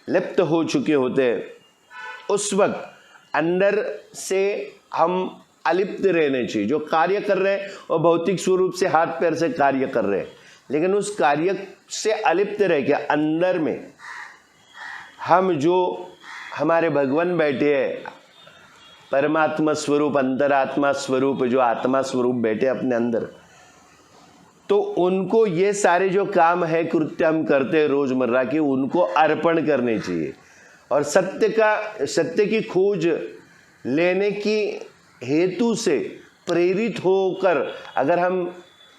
लिप्त हो चुके होते हैं। उस वक्त अंदर से हम अलिप्त रहने चाहिए। जो कार्य कर रहे हैं वो भौतिक स्वरूप से हाथ पैर से कार्य कर रहे हैं, लेकिन उस कार्य से अलिप्त रह के अंदर में हम जो हमारे भगवान बैठे हैं, परमात्मा स्वरूप, अंतरात्मा स्वरूप, जो आत्मा स्वरूप बैठे अपने अंदर, तो उनको ये सारे जो काम है, कृत्य हम करते हैं रोजमर्रा के, उनको अर्पण करने चाहिए। और सत्य की खोज लेने की हेतु से प्रेरित होकर अगर हम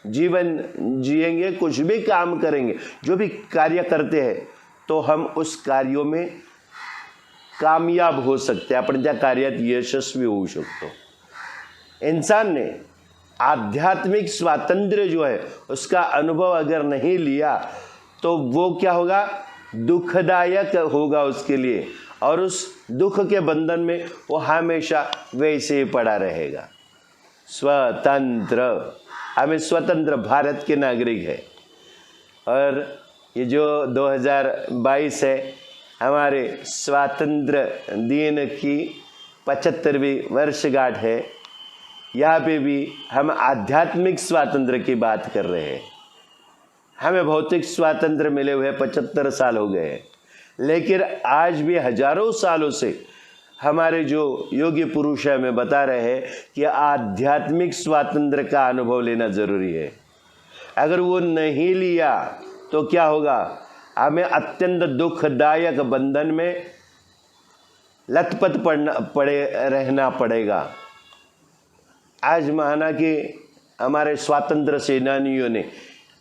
जीवन जिएंगे, कुछ भी काम करेंगे, जो भी कार्य करते हैं, तो हम उस कार्यों में कामयाब हो सकते हैं, आपण त्या कार्यात यशस्वी होऊ शकतो। इंसान ने आध्यात्मिक स्वातंत्र्य जो है उसका अनुभव अगर नहीं लिया तो वो क्या होगा? दुखदायक होगा उसके लिए, और उस दुख के बंधन में वो हमेशा वैसे ही पड़ा रहेगा। स्वतंत्र, हमें स्वतंत्र भारत के नागरिक है, और ये जो 2022 है, हमारे स्वातंत्र दिन की 75वीं वर्षगांठ है। यहाँ पे भी हम आध्यात्मिक स्वातंत्र्य की बात कर रहे हैं। हमें भौतिक स्वातंत्र्य मिले हुए 75 साल हो गए हैं, लेकिन आज भी हजारों सालों से हमारे जो योगी पुरुष है हमें बता रहे हैं कि आध्यात्मिक स्वातंत्र्य का अनुभव लेना ज़रूरी है। अगर वो नहीं लिया तो क्या होगा? हमें अत्यंत दुखदायक बंधन में लथपथ रहना पड़ेगा। आज माना कि हमारे स्वतंत्र सेनानियों ने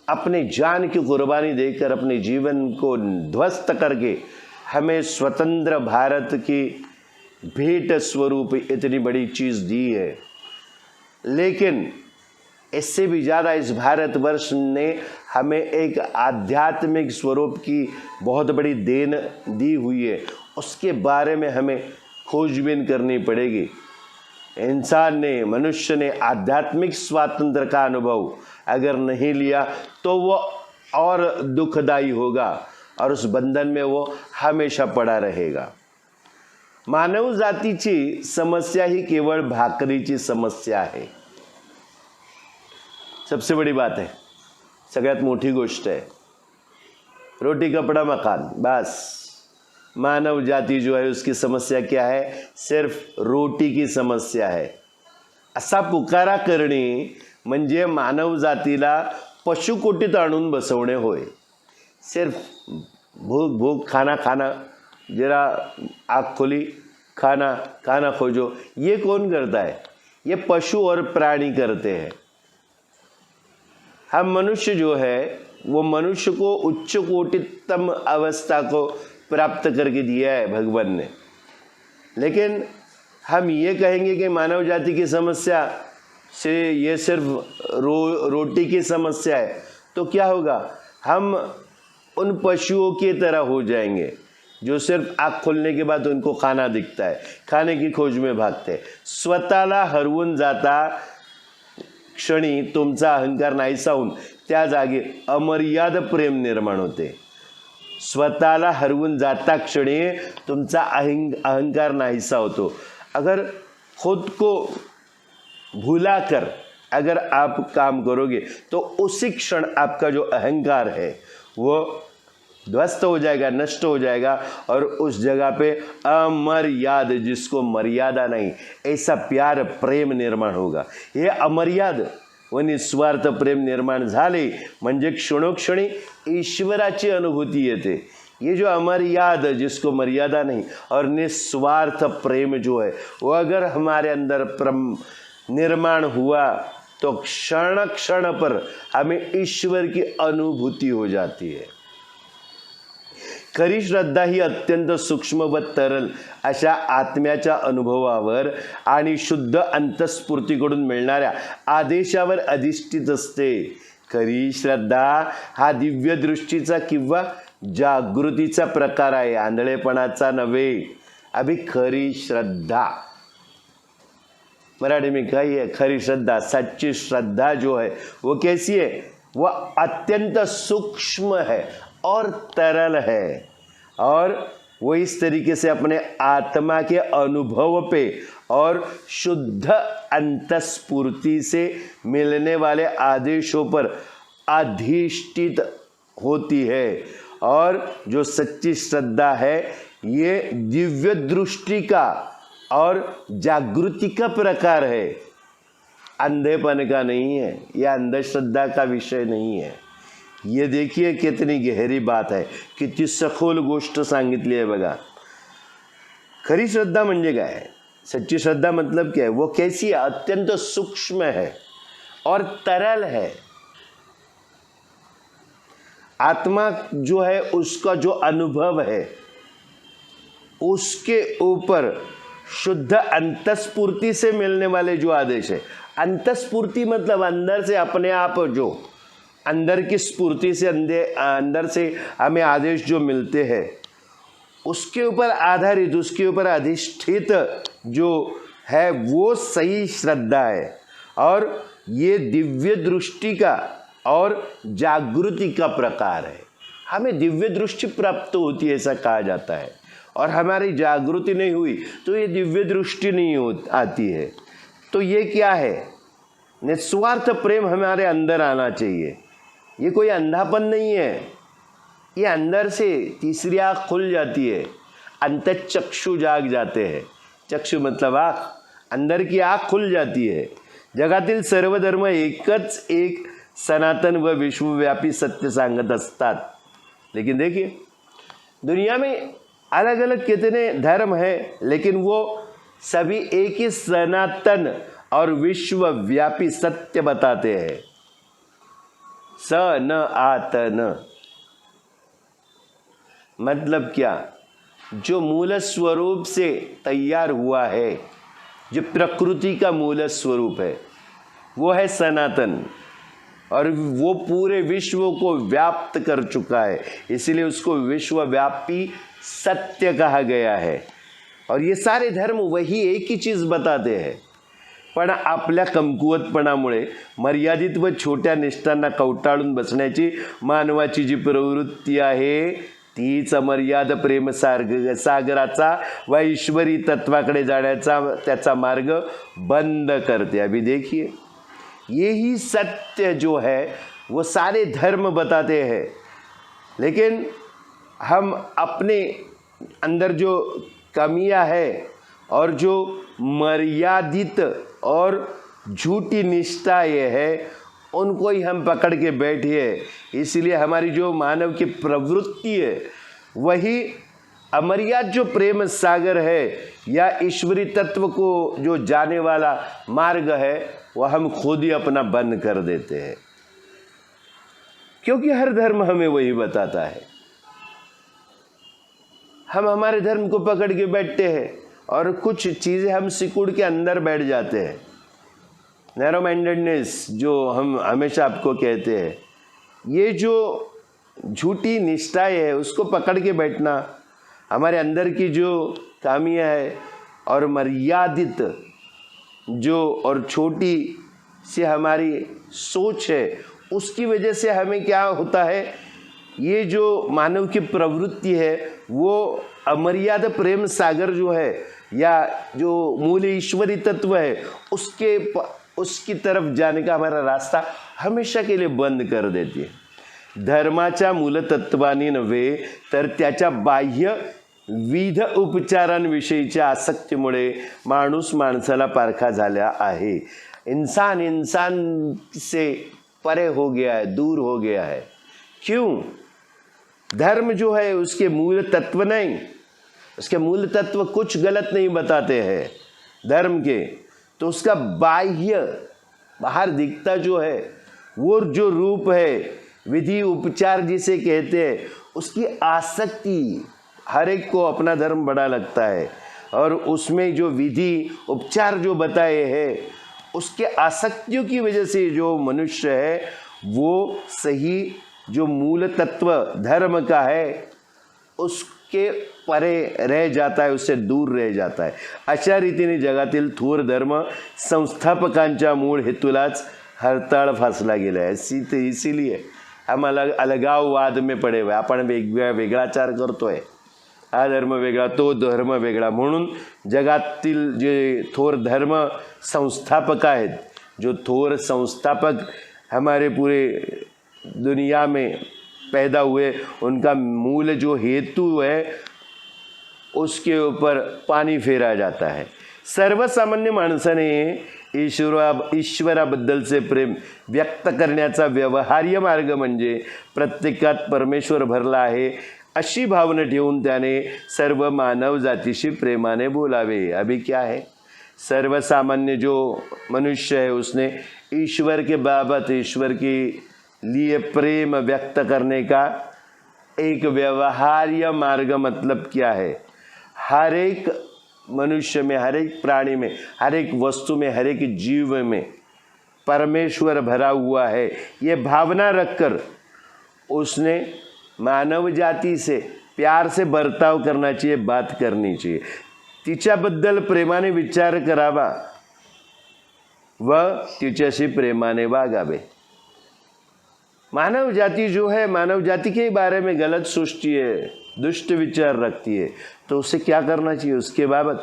अपने जान की कुर्बानी देकर अपने जीवन को ध्वस्त करके हमें स्वतंत्र भारत की भेंट स्वरूप इतनी बड़ी चीज़ दी है, लेकिन इससे भी ज़्यादा इस भारतवर्ष ने हमें एक आध्यात्मिक स्वरूप की बहुत बड़ी देन दी हुई है। उसके बारे में हमें खोजबीन करनी पड़ेगी। इंसान ने, मनुष्य ने आध्यात्मिक स्वातंत्र का अनुभव अगर नहीं लिया तो वो और दुखदायी होगा और उस बंधन में वो हमेशा पड़ा रहेगा। मानव जातीची समस्या ही केवळ भाकरीची समस्या आहे। सबसे बड़ी बात है, सगळ्यात मोठी गोष्ट है, रोटी कपड़ा मकान, बस। मानव जाति जो है उसकी समस्या क्या है? सिर्फ रोटी की समस्या है। असा पुकारा करणे म्हणजे मानव जातीला पशुकोटीत आणून बसवणे होय। सिर्फ भूख भूख खाना खाना, जरा आँख खोली, खाना खाना खोजो, ये कौन करता है? ये पशु और प्राणी करते हैं। हम मनुष्य जो है वो मनुष्य को उच्च कोटितम अवस्था को प्राप्त करके दिया है भगवान ने, लेकिन हम ये कहेंगे कि मानव जाति की समस्या से ये सिर्फ रोटी की समस्या है, तो क्या होगा? हम उन पशुओं की तरह हो जाएंगे जो सिर्फ आँख खोलने के बाद उनको खाना दिखता है, खाने की खोज में भागते हैं। स्वतःला हरवून जाता क्षणी तुमचा अहंकार नाहीसा होऊन त्या जागी अमर्याद प्रेम निर्माण होते। स्वतःला हरवून जाता क्षणी तुमचा अहंकार नाहीसा होतो। अगर खुद को भुलाकर अगर आप काम करोगे तो उसी क्षण आपका जो अहंकार है वो ध्वस्त हो जाएगा, नष्ट हो जाएगा, और उस जगह पे अमर्याद, जिसको मर्यादा नहीं, ऐसा प्यार प्रेम निर्माण होगा। हे अमर्याद व निस्वार्थ प्रेम निर्माण झाले म्हणजे क्षणोक्षणी ईश्वराची अनुभूती येते। ये जो अमर्याद, जिसको मर्यादा नहीं, और निस्वार्थ प्रेम जो है वो अगर हमारे अंदर निर्माण हुआ तो क्षण क्षण पर हमें ईश्वर की अनुभूति हो जाती है। खरी श्रद्धा ही अत्यंत सूक्ष्म व तरल अशा आत्म्याच्या अनुभवावर आणि शुद्ध अंतस्फूर्तीकडून मिळणाऱ्या आदेशावर अधिष्ठित असते। खरी श्रद्धा हा दिव्य दृष्टीचा किंवा जागृतीचा प्रकार आहे, आंधळेपणाचा नव्हे। अभी खरी श्रद्धा मराठी में कही है, खरी श्रद्धा, सच्ची श्रद्धा जो है वो कैसी है? वह अत्यंत सूक्ष्म है और तरल है, और वो इस तरीके से अपने आत्मा के अनुभव पे और शुद्ध अंतस्फूर्ति से मिलने वाले आदेशों पर अधिष्ठित होती है। और जो सच्ची श्रद्धा है ये दिव्य दृष्टि का और जागृति का प्रकार है, अंधेपन का नहीं है, यह अंधश्रद्धा का विषय नहीं है। ये देखिए कितनी गहरी बात है, किती सखोल गोष्ट सांगितली आहे बघा। खरी श्रद्धा म्हणजे काय है? सच्ची श्रद्धा मतलब क्या है? वो कैसी है? अत्यंत सूक्ष्म है और तरल है। आत्मा जो है उसका जो अनुभव है उसके ऊपर शुद्ध अंतस्फूर्ति से मिलने वाले जो आदेश है, अंतस्फूर्ति मतलब अंदर से अपने आप, जो अंदर की स्फूर्ति से अंदर से हमें आदेश जो मिलते हैं उसके ऊपर आधारित, उसके ऊपर अधिष्ठित जो है वो सही श्रद्धा है। और ये दिव्य दृष्टि का और जागृति का प्रकार है। हमें दिव्य दृष्टि प्राप्त होती है ऐसा कहा जाता है, और हमारी जागृति नहीं हुई तो ये दिव्य दृष्टि नहीं आती है। तो ये क्या है? निस्वार्थ प्रेम हमारे अंदर आना चाहिए। ये कोई अंधापन नहीं है, ये अंदर से तीसरी आँख खुल जाती है, अंतःचक्षु जाग जाते हैं। चक्षु मतलब आँख, अंदर की आँख खुल जाती है। जगातील सर्व धर्म एकच एक सनातन व विश्वव्यापी सत्य सांगत असतात। लेकिन देखिए दुनिया में अलग अलग कितने धर्म हैं, लेकिन वो सभी एक ही सनातन और विश्वव्यापी सत्य बताते हैं, स न आत न। मतलब क्या? जो मूल स्वरूप से तैयार हुआ है, जो प्रकृति का मूल स्वरूप है, वो है सनातन और वो पूरे विश्व को व्याप्त कर चुका है, इसलिए उसको विश्वव्यापी सत्य कहा गया है। और ये सारे धर्म वही एक ही चीज बताते हैं, पण आपल्या कमकुवतपणामुळे मर्यादित व छोट्या निष्ठांना कवटाळून बसण्याची मानवाची जी प्रवृत्ती आहे तीच अमर्याद प्रेम सागराचा व ईश्वरी तत्वाकडे जाण्याचा त्याचा मार्ग बंद करते। अभी देखिए यही सत्य जो है वो सारे धर्म बताते हैं, लेकिन हम अपने अंदर जो कमियां है और जो मर्यादित और झूठी निष्ठा ये है उनको ही हम पकड़ के बैठे हैं। इसलिए हमारी जो मानव की प्रवृत्ति है वही अमर्याद जो प्रेम सागर है या ईश्वरी तत्व को जो जाने वाला मार्ग है वह हम खुद ही अपना बंद कर देते हैं, क्योंकि हर धर्म हमें वही बताता है। हम हमारे धर्म को पकड़ के बैठते हैं और कुछ चीज़ें हम सिकुड़ के अंदर बैठ जाते हैं। नैरो माइंडेडनेस जो हम हमेशा आपको कहते हैं, ये जो झूठी निष्ठाएं है उसको पकड़ के बैठना, हमारे अंदर की जो खामियां है और मर्यादित जो और छोटी सी हमारी सोच है उसकी वजह से हमें क्या होता है, ये जो मानव की प्रवृत्ति है वो अमर्याद प्रेम सागर जो है या जो मूल ईश्वरी तत्व है उसकी तरफ जाने का हमारा रास्ता हमेशा के लिए बंद कर देती है। धर्माच्या मूलतत्वानी नव्हे तर त्याच्या बाह्य विविध उपचारांविषयीच्या आसक्तीमुळे माणूस माणसाला पारखा झाला आहे। इंसान से परे हो गया है, दूर हो गया है। क्यों? धर्म जो है उसके मूल तत्व नहीं, उसके मूल तत्व कुछ गलत नहीं बताते हैं धर्म के, तो उसका बाह्य बाहर दिखता जो है वो जो रूप है विधि उपचार जिसे कहते हैं उसकी आसक्ति, हर एक को अपना धर्म बड़ा लगता है और उसमें जो विधि उपचार जो बताए हैं उसके आसक्तियों की वजह से जो मनुष्य है वो सही जो मूल तत्व धर्म का है उसके परे रह जाता है, उससे दूर रह जाता है। अशा रीतीने जगातील थोर धर्म संस्थापकांच्या मूळ हेतूलाच हरताळ फासला गेला है। इसीलिए हम अलगाववाद में पडे हुए, आपण वेगळाचार करतोय, हा धर्म वेगळा तो धर्म वेगळा, म्हणून जगातील जे थोर धर्म संस्थापक आहेत, जो थोर संस्थापक हमारे पूरे दुनिया में पैदा हुए, उनका मूल जो हेतु है उसके ऊपर पाणी फेरा जाता है। सर्वसामान्य माणसाने ईश्वराबद्दलचे प्रेम व्यक्त करण्याचा व्यवहार्य मार्ग म्हणजे प्रत्येकात परमेश्वर भरला आहे अशी भावना ठेवून त्याने सर्व मानव जातीशी प्रेमाने बोलावे। अभी क्या है, सर्वसामान्य जो मनुष्य है उसने ईश्वर के बाबत, ईश्वर के लिए प्रेम व्यक्त करने का एक व्यवहार्य मार्ग मतलब क्या है, हर एक मनुष्य में, हर एक प्राणी में, हर एक वस्तु में, हर एक जीव में परमेश्वर भरा हुआ है, ये भावना रखकर उसने मानव जाति से प्यार से बर्ताव करना चाहिए, बात करनी चाहिए, तिच्याबद्दल प्रेमाने विचार करावा व तिच्याशी प्रेमाने वागावे। मानव जाति जो है मानव जाति के बारे में गलत सोचती है, दुष्ट विचार रखती है, तो उसे क्या करना चाहिए, उसके बाबत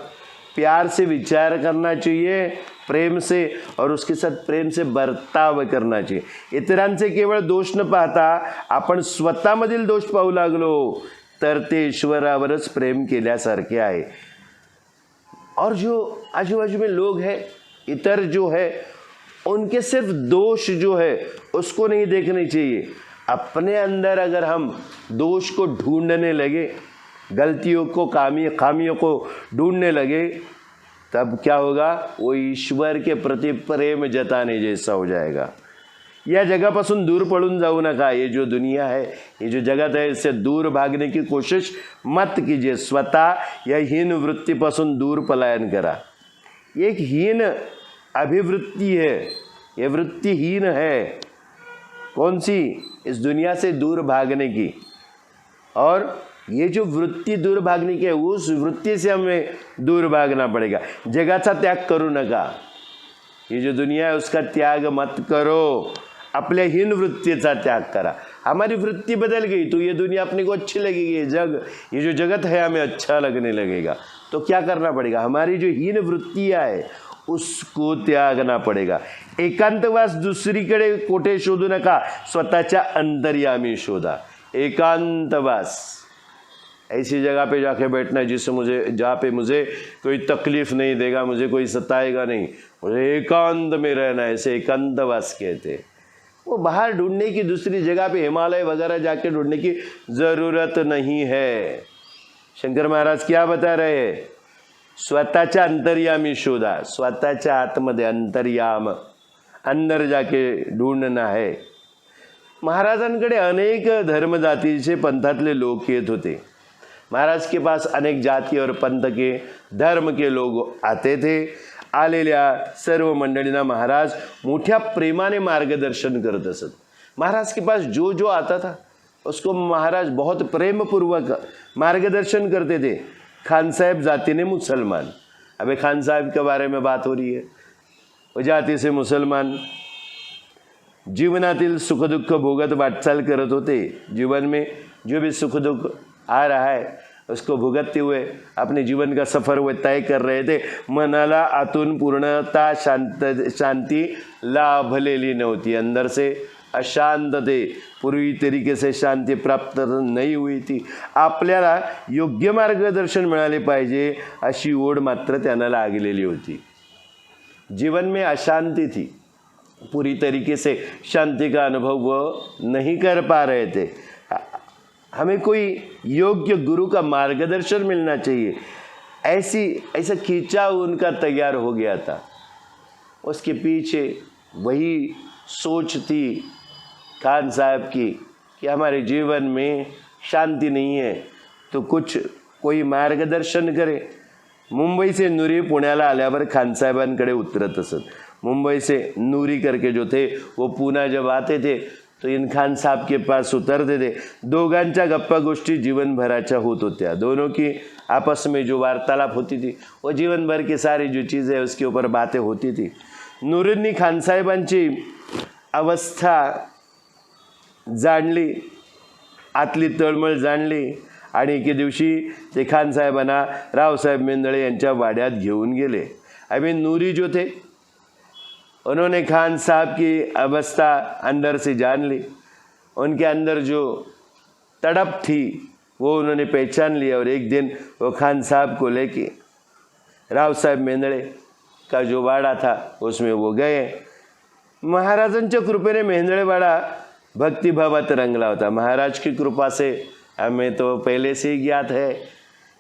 प्यार से विचार करना चाहिए, प्रेम से, और उसके साथ प्रेम से बर्ताव करना चाहिए। इतरांचे केवळ दोष न पाहता आपण स्वतःमधील दोष पाहू लागलो तर ते ईश्वरावरच प्रेम केल्यासारखे आहे। और जो आजूबाजू में लोग हैं, इतर जो है, उनके सिर्फ दोष जो है उसको नहीं देखने चाहिए, अपने अंदर अगर हम दोष को ढूंढने लगे, गलतियों को, खामियों को ढूंढने लगे, तब क्या होगा? वो ईश्वर के प्रति प्रेम जताने जैसा हो जाएगा। या जगापासून दूर पळून जाऊ नका। ये जो दुनिया है, ये जो जगत है, इससे दूर भागने की कोशिश मत कीजिए। स्वतः या हीन वृत्तीपासून दूर पलायन करा। एक हीन अभिवृत्ति है, ये वृत्ति हीन है। कौन सी? इस दुनिया से दूर भागने की। और ये जो वृत्ति दूर भागने की है, उस वृत्ति से हमें दूर भागना पड़ेगा। जगाचा त्याग करू नका। ये जो दुनिया है उसका त्याग मत करो, आपल्या हीन वृत्तीचा त्याग करा। हमारी वृत्ति बदल गई तो ये दुनिया अपने को अच्छी लगेगी, ये जो जगत है हमें अच्छा लगने लगेगा। तो क्या करना पड़ेगा? हमारी जो हीन वृत्तियाँ है उसको त्यागना पड़ेगा। एकांतवास दुसरीकडे कोठे शोधू नका, स्वतःच्या अंतर्यामी शोधा। एकांतवास, ऐसी जगह पे जाके बैठना जहाँ पे मुझे कोई तकलीफ नहीं देगा, मुझे कोई सताएगा नहीं, मुझे एकांत में रहना है, इसे एकांतवास कहते हैं। वो बाहर ढूंढने की, दूसरी जगह पे हिमालय वगैरह जाके ढूंढने की ज़रूरत नहीं है। शंकर महाराज क्या बता रहे हैं? स्वतःच्या अंतर्यामी शोधा। स्वतःच्या आतमध्ये अंतर्याम, अंदर जाके ढूंढना है। महाराजांकडे अनेक धर्म जातीचे पंथातले लोक येत होते। महाराज के पास अनेक जाति और पंथ के, धर्म के लोग आते थे। आलेल्या सर्व मंडळींना महाराज मोठ्या प्रेमाने मार्गदर्शन करत असत। महाराज के पास जो जो आता था उसको महाराज बहुत प्रेम पूर्वक मार्गदर्शन करते थे। खान साहब जाति ने मुसलमान, अबे खान साहब के बारे में बात हो रही है। वो जाति से मुसलमान जीवनातील सुखदुःख भोगत वाटचाल करत होते। जीवन में जो भी सुख दुख आ रहा है उसको भुगतते हुए अपने जीवन का सफ़र वो तय कर रहे थे। मनाला आतून पूर्णता शांति लाभलेली नव्हती, अंदर से अशांत थे, पूरी तरीके से शांति प्राप्त नहीं हुई थी। आपल्याला योग्य मार्गदर्शन मिळाले पाहिजे अशी ओढ मात्र त्यांना लागलेली होती। जीवन में अशांति थी, पूरी तरीके से शांति का अनुभव वो नहीं कर पा रहे थे। हमें कोई योग्य गुरु का मार्गदर्शन मिलना चाहिए, ऐसा खिंचाव उनका तैयार हो गया था। उसके पीछे वही सोच थी खान साहब की कि हमारे जीवन में शांति नहीं है तो कोई मार्गदर्शन करे। मुंबई से नूरी पुण्याला आल्यावर खान साहेबांकडे उतरत असत। मुंबई से नूरी करके जो थे वो पूना जब आते थे तो इन खान साहब के पास उतरते थे। दोघांच्या गप्पा गोष्टी जीवन भराच्या होत होत्या। दोनों की आपस में जो वार्तालाप होती थी वो जीवन भर की सारी जो चीज़ें उसके ऊपर बातें होती थी। नूरींनी खान साहेबांची अवस्था जाणली, आतली तळमळ जाणली आणि एके दिवशी ते खान साहेबांना रावसाहेब मेंदळे यांच्या वाड्यात घेऊन गेले। अभी नूरी जो थे उन्होंने खान साहब की अवस्था अंदर से जान ली। उनके अंदर जो तड़प थी वो उन्होंने पहचान लिया और एक दिन वो खान साहब को लेके राव साहेब मेंदळे का जो वाड़ा था उसमें वो गए। महाराजांच्या कृपेने मेंदळेवाड़ा भक्तिभावात रंगला होता। महाराज की कृपा से हमें तो पहले से ही ज्ञात है,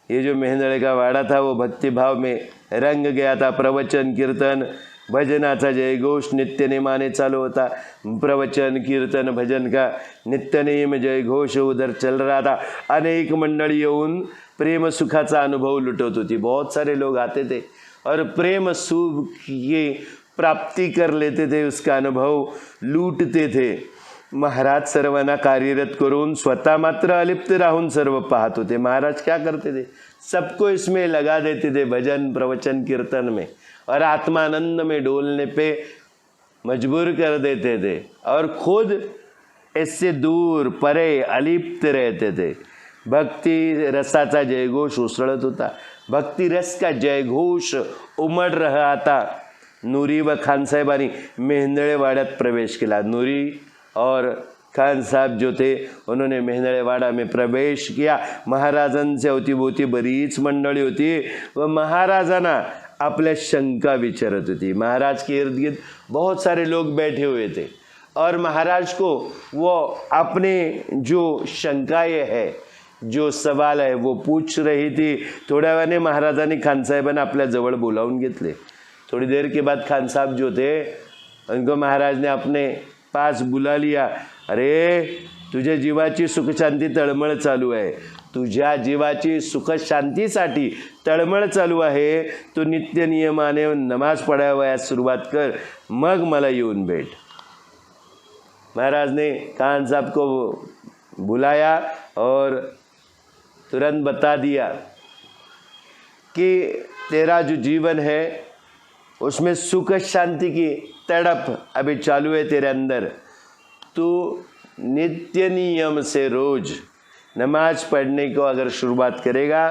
ये जो मेंदळे का वाड़ा था वो भक्तिभाव में रंग गया था। प्रवचन कीर्तन भजनाचा जयघोष नित्य नेमाने चालू होता। प्रवचन कीर्तन भजन का नित्य नेम जयघोष उधर चल रहा था। अनेक मंडळी येऊन प्रेम सुखाचा अनुभव लुटत होती। बहुत सारे लोग आते थे और प्रेम सुख की प्राप्ति कर लेते थे, उसका अनुभव लूटते थे। महाराज सर्वांना कार्यरत करून स्वतः मात्र अलिप्त राहून सर्व पाहत होते। महाराज क्या करते थे? सबको इसमें लगा देते थे, भजन प्रवचन कीर्तन में, और आत्मानंद में डोलने पे मजबूर कर देते थे और खुद इससे दूर परे अलिप्त रहते थे। भक्ति रसाचा जयघोष उसळत होता, भक्ति रस का जयघोष उमड़ रहा था। नूरी व खान साहेबांनी मेंदळेवाड्यात प्रवेश केला। नूरी और खान साहब जो थे उन्होंने मेंदळेवाड़ा में प्रवेश किया। महाराजांच्या अवतीभोवती बरीच मंडळी होती व महाराजांना आपल्या शंका विचारत होती। महाराज के इर्द गिर्द बहुत सारे लोग बैठे हुए थे। और महाराज को वो अपने जो शंकाएं है, जो सवाल आहे वो पूछ रही थी. थोड्या वेळाने महाराजांनी खानसाहेबांना आपल्या जवळ बोलावून घेतले. थोड़ी देर के बाद खान साहब जो थे उनको महाराज ने अपने पास बुला लिया. अरे तुझ्या जीवाची सुख शांती तळमळ चालू आहे, तुझ्या जीवाची सुख शांतीसाठी तळमळ चालू आहे. तू नित्य नियमाने नमाज पढ़ावयास सुरुवात कर, मग मला येऊन भेट. महाराज ने खान साहब को बुलाया और तुरंत बता दिया कि तेरा जो जीवन है उसमें सुख शांति की तड़प अभी चालू है तेरे अंदर. तू नित्य नियम से रोज नमाज पढ़ने को अगर शुरुआत करेगा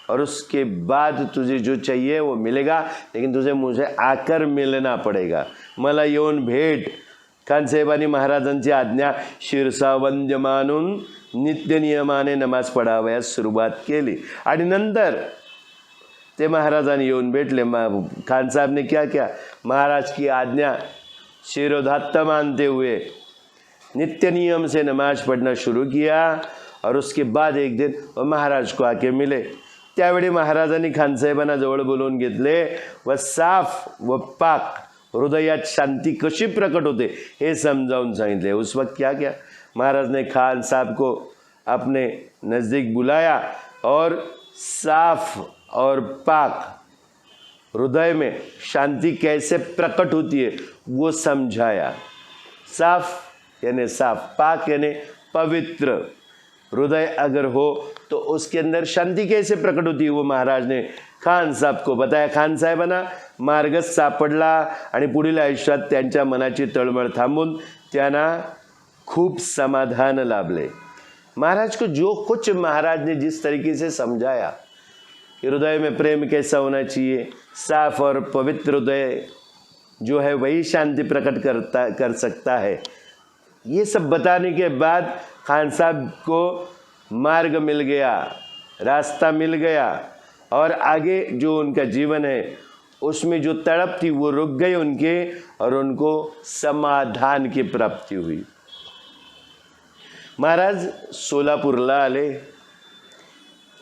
और उसके बाद तुझे जो चाहिए वो मिलेगा, लेकिन तुझे मुझे आकर मिलना पड़ेगा, मला येऊन भेट. खानसाहेबांनी महाराजांची आज्ञा शिरसावंद्य मानून नित्य नियमाने नमाज पढ़ावयास सुरुवात केली. आणि नंतर ते महाराजांनी येऊन भेटले. खान साहब ने क्या किया, महाराज की आज्ञा शिरोधात्त मानते हुए नित्य नियम से नमाज पढ़ना शुरू किया. और उसके बाद एक दिन वो महाराज को आके मिले. त्यावेळी महाराजांनी खानसाहेबांना जवळ बोलवून घेतले व साफ व पाक हृदयात शांती कशी प्रकट होते हे समजावून सांगितले. उस वक्त क्या क्या महाराज ने खान साहब को अपने नज़दीक बुलाया और साफ और पाक हृदय में शांति कैसे प्रकट होती है वो समझाया. साफ यानी साफ, पाक यानी पवित्र हृदय अगर हो तो उसके अंदर शांति कैसे प्रकट होती है वो महाराज ने खान साहब को बताया. खान साहेबांना मार्गच सापडला आणि पुढील आयुष्यात त्यांच्या मनाची तळमळ थांबून त्यांना खूब समाधान लाभले. महाराज को जो कुछ महाराज ने जिस तरीके से समझाया, हृदय में प्रेम कैसा होना चाहिए, साफ और पवित्र हृदय जो है वही शांति प्रकट कर सकता है, ये सब बताने के बाद खान साहब को मार्ग मिल गया, रास्ता मिल गया और आगे जो उनका जीवन है उसमें जो तड़प थी वो रुक गई उनके और उनको समाधान की प्राप्ति हुई. महाराज सोलापूरला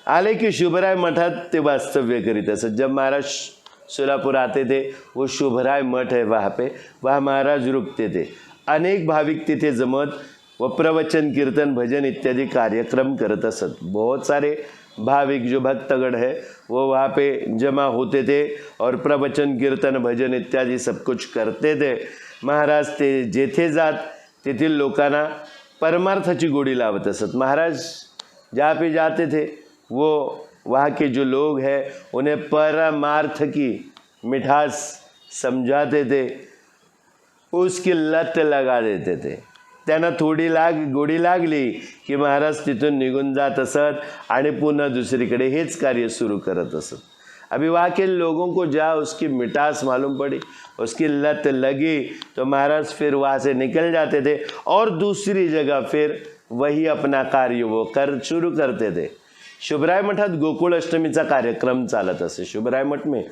आले की शुभराय मठात ते वास्तव्य करीत असत. जब महाराज सोलापुर आते थे, वो शुभराय मठ है वहाँ पे, वहाँ महाराज रुकते थे. अनेक भाविक तिथे जमत व प्रवचन कीर्तन भजन इत्यादि कार्यक्रम करत असत. बहुत सारे भाविक जो भक्तगण है वो वहाँ पे जमा होते थे और प्रवचन कीर्तन भजन इत्यादि सब कुछ करते थे. महाराज ते जेथे जात तेथील लोकांना परमार्थाची गोडी लावत असत. महाराज जहाँ पे जाते थे वो वहाँ के जो लोग हैं उन्हें परमार्थ की मिठास समझाते थे, उसकी लत लगा देते थे. त्यांना थोडी गोडी लागली की महाराज तिथून निघून जात असत आणि पुन्हा दुसरीकडे हेच कार्य सुरू करत असत. अभी वहाँ के लोगों को जहाँ उसकी मिठास मालूम पड़ी, उसकी लत लगी, तो महाराज फिर वहाँ से निकल जाते थे और दूसरी जगह फिर वही अपना कार्य वो शुरू करते थे. शुभराय मठात गोकुळाष्टमीचा कार्यक्रम चालत असे. शुभराय मठ में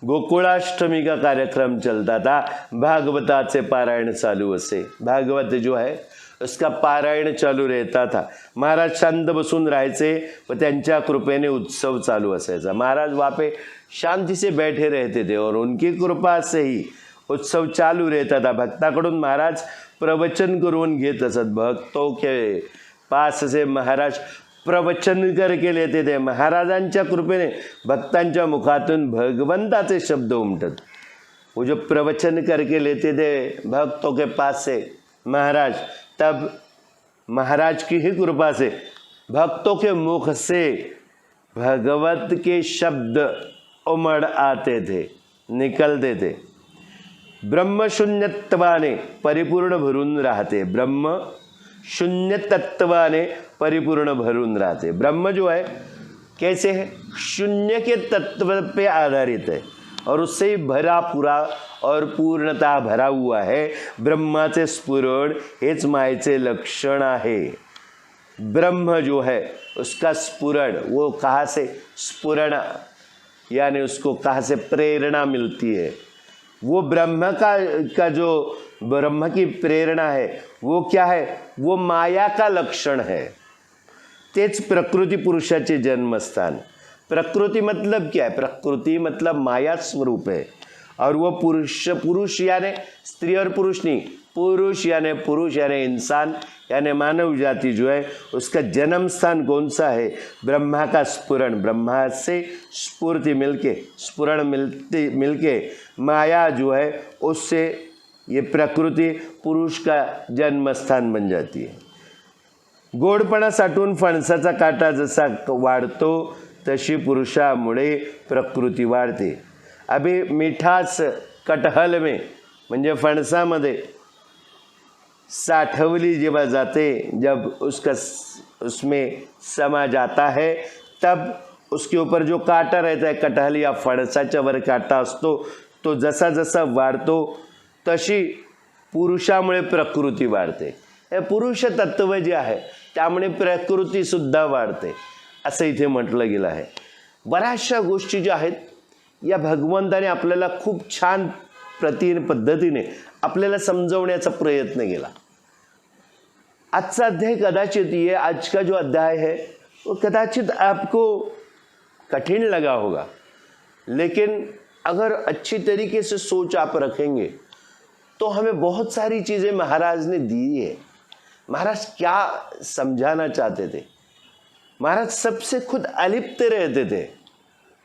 गोकुळाष्टमी का कार्यक्रम चलता था. भागवताचे पारायण चालू असे. भागवत जो है उसका पारायण चालू रहता था. महाराज शांत बसून राहायचे व त्यांच्या कृपेने उत्सव चालू असायचा. महाराज वहाँ पे शांति से बैठे रहते थे और उनकी कृपा से ही उत्सव चालू रहता था. भक्ताकडून महाराज प्रवचन करून घेत असत. भक्तों के पास से महाराज प्रवचन करके लेते थे. महाराजांच्या कृपेने भक्तांच्या मुखातून भगवंताचे शब्द उमटत. वो जो प्रवचन करके लेते थे भक्तों के पास से महाराज, तब महाराज की ही कृपा से भक्तों के मुख से भगवत के शब्द उमड़ आते थे, निकलते थे. ब्रह्म शून्यत्वाने परिपूर्ण भरून राहते. ब्रह्म शून्य तत्वाने परिपूर्ण भरून रहते. ब्रह्म जो है कैसे है, शून्य के तत्व पे आधारित है और उससे ही भरा पूरा और पूर्णता भरा हुआ है. ब्रह्माचे स्फुरण हेच मायेचे लक्षण आहे. ब्रह्म जो है उसका स्फुरण, वो कहाँ से स्फुरण यानी उसको कहाँ से प्रेरणा मिलती है, वो का जो ब्रह्म की प्रेरणा है वो क्या है, वो माया का लक्षण है। तेच प्रकृती पुरुषाचे जन्मस्थान। प्रकृति मतलब क्या है, प्रकृति मतलब माया स्वरूप है। और वो पुरुष यानी स्त्री और पुरुष नहीं, पुरुष यानी इंसान यानी मानव जाति जो है उसका जन्म स्थान कौन सा है, ब्रह्मा का स्फुरण। ब्रह्मा से स्फुरण मिलके माया जो है उससे ये प्रकृति पुरुष का जन्म स्थान बन जाती है। गोडपणा साठून फणसाचा काटा जसा वाढतो तशी पुरुषामुळे प्रकृती वाढते। अभी मिठास कटहल में म्हणजे फणसामध्ये साठवली जेव्हा जाते, जब उसमें समा जाता है तब उसके ऊपर जो काटा रहता है, कटहल या फणसाच्या वर काटा असतो, तो जसा जसा वाढतो तशी पुरुषामुळे प्रकृती वाढते। हे पुरुष तत्व जे आहे त्यामुळे प्रकृती सुद्धा वाढते असं इथे म्हटलं गेलं आहे। बऱ्याचशा गोष्टी ज्या आहेत या भगवंताने आपल्याला खूप छान पद्धतीने आपल्याला समजवण्याचा प्रयत्न केला। आजचा अध्याय कदाचित ये आज का जो अध्याय है वो कदाचित आपको कठिन लगा होगा, लेकिन अगर अच्छी तरीके से सोच आप रखेंगे तो हमें बहुत सारी चीज़ें महाराज ने दी है। महाराज क्या समझाना चाहते थे, महाराज सबसे खुद अलिप्त रहते थे,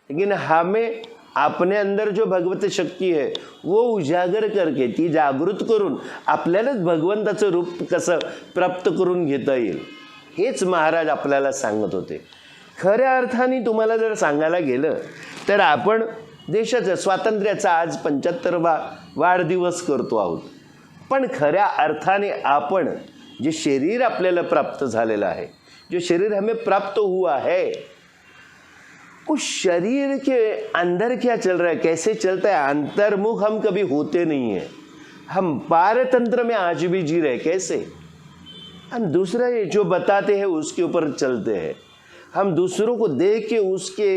लेकिन हमें अपने अंदर जो भगवत शक्ती है वो उजागर करके ती जागृत करून आपल्यालाच भगवंताचं रूप कसं प्राप्त करून घेता येईल हेच महाराज आपल्याला सांगत होते। खऱ्या अर्थाने तुम्हाला जर सांगायला गेलं तर आपण देशाच्या स्वातंत्र्याचा आज 75वा वाढदिवस करतो आहोत, पण खऱ्या अर्थाने आपण जे शरीर आपल्याला प्राप्त झालेलं आहे, जो शरीर हमें प्राप्त हुआ है, उस शरीर के अंदर क्या चल रहा है, कैसे चलता है, अंतर्मुख हम कभी होते नहीं हैं। हम पारतंत्र में आज भी जी रहे। कैसे? हम दूसरे जो बताते हैं उसके ऊपर चलते हैं, हम दूसरों को देख के उसके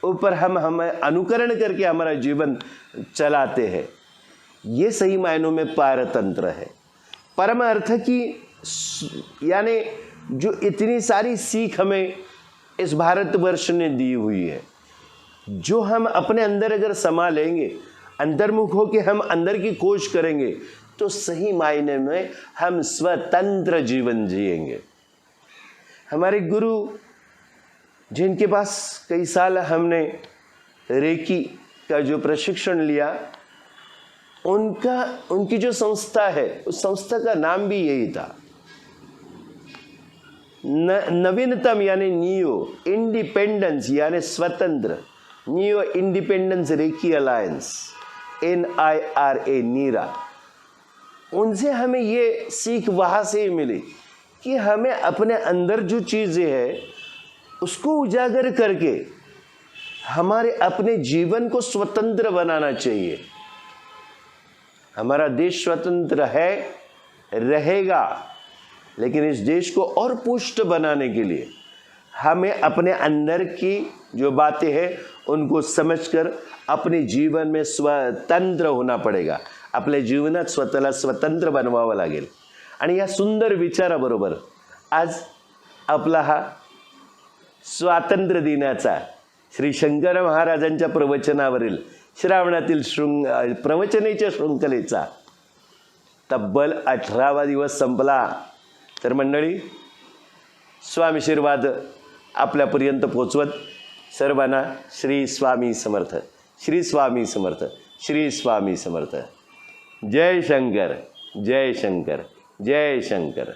ऊपर हम अनुकरण करके हमारा जीवन चलाते हैं। ये सही मायनों में पारतंत्र है। परम अर्थ की यानी जो इतनी सारी सीख हमें इस भारतवर्ष ने दी हुई है, जो हम अपने अंदर अगर समा लेंगे, अंतर्मुख होकर हम अंदर की खोज करेंगे तो सही मायने में हम स्वतंत्र जीवन जिएंगे। हमारे गुरु जिनके पास कई साल हमने रेकी का जो प्रशिक्षण लिया, उनकी जो संस्था है उस संस्था का नाम भी यही था, नवीनतम यानी नियो इंडिपेंडेंस यानी स्वतंत्र, नियो इंडिपेंडेंस रेकी अलायंस NIRA नीरा। उनसे हमें ये सीख वहाँ से ही मिली कि हमें अपने अंदर जो चीज़ें है उसको उजागर करके हमारे अपने जीवन को स्वतंत्र बनाना चाहिए। हमारा देश स्वतंत्र है, रहेगा, लेकिन इस देश को और पुष्ट बनाने के लिए हमें अपने अंदर की जो बातें हैं उनको समझकर अपने जीवन में स्वतंत्र होना पडेगा। आपल्या जीवनात स्वतःला स्वतंत्र बनवावं लागेल। आणि या सुंदर विचाराबरोबर आज आपला हा स्वातंत्र्य दिनाचा श्री शंकर महाराजांच्या प्रवचनावरील श्रावणातील प्रवचनेच्या शृंखलेचा तब्बल 18वा दिवस संपला। तर मंडळी, स्वामी आशीर्वाद आपल्यापर्यंत पोचवत सर्वांना श्री स्वामी समर्थ, श्री स्वामी समर्थ, श्री स्वामी समर्थ। जय शंकर, जय शंकर, जय शंकर।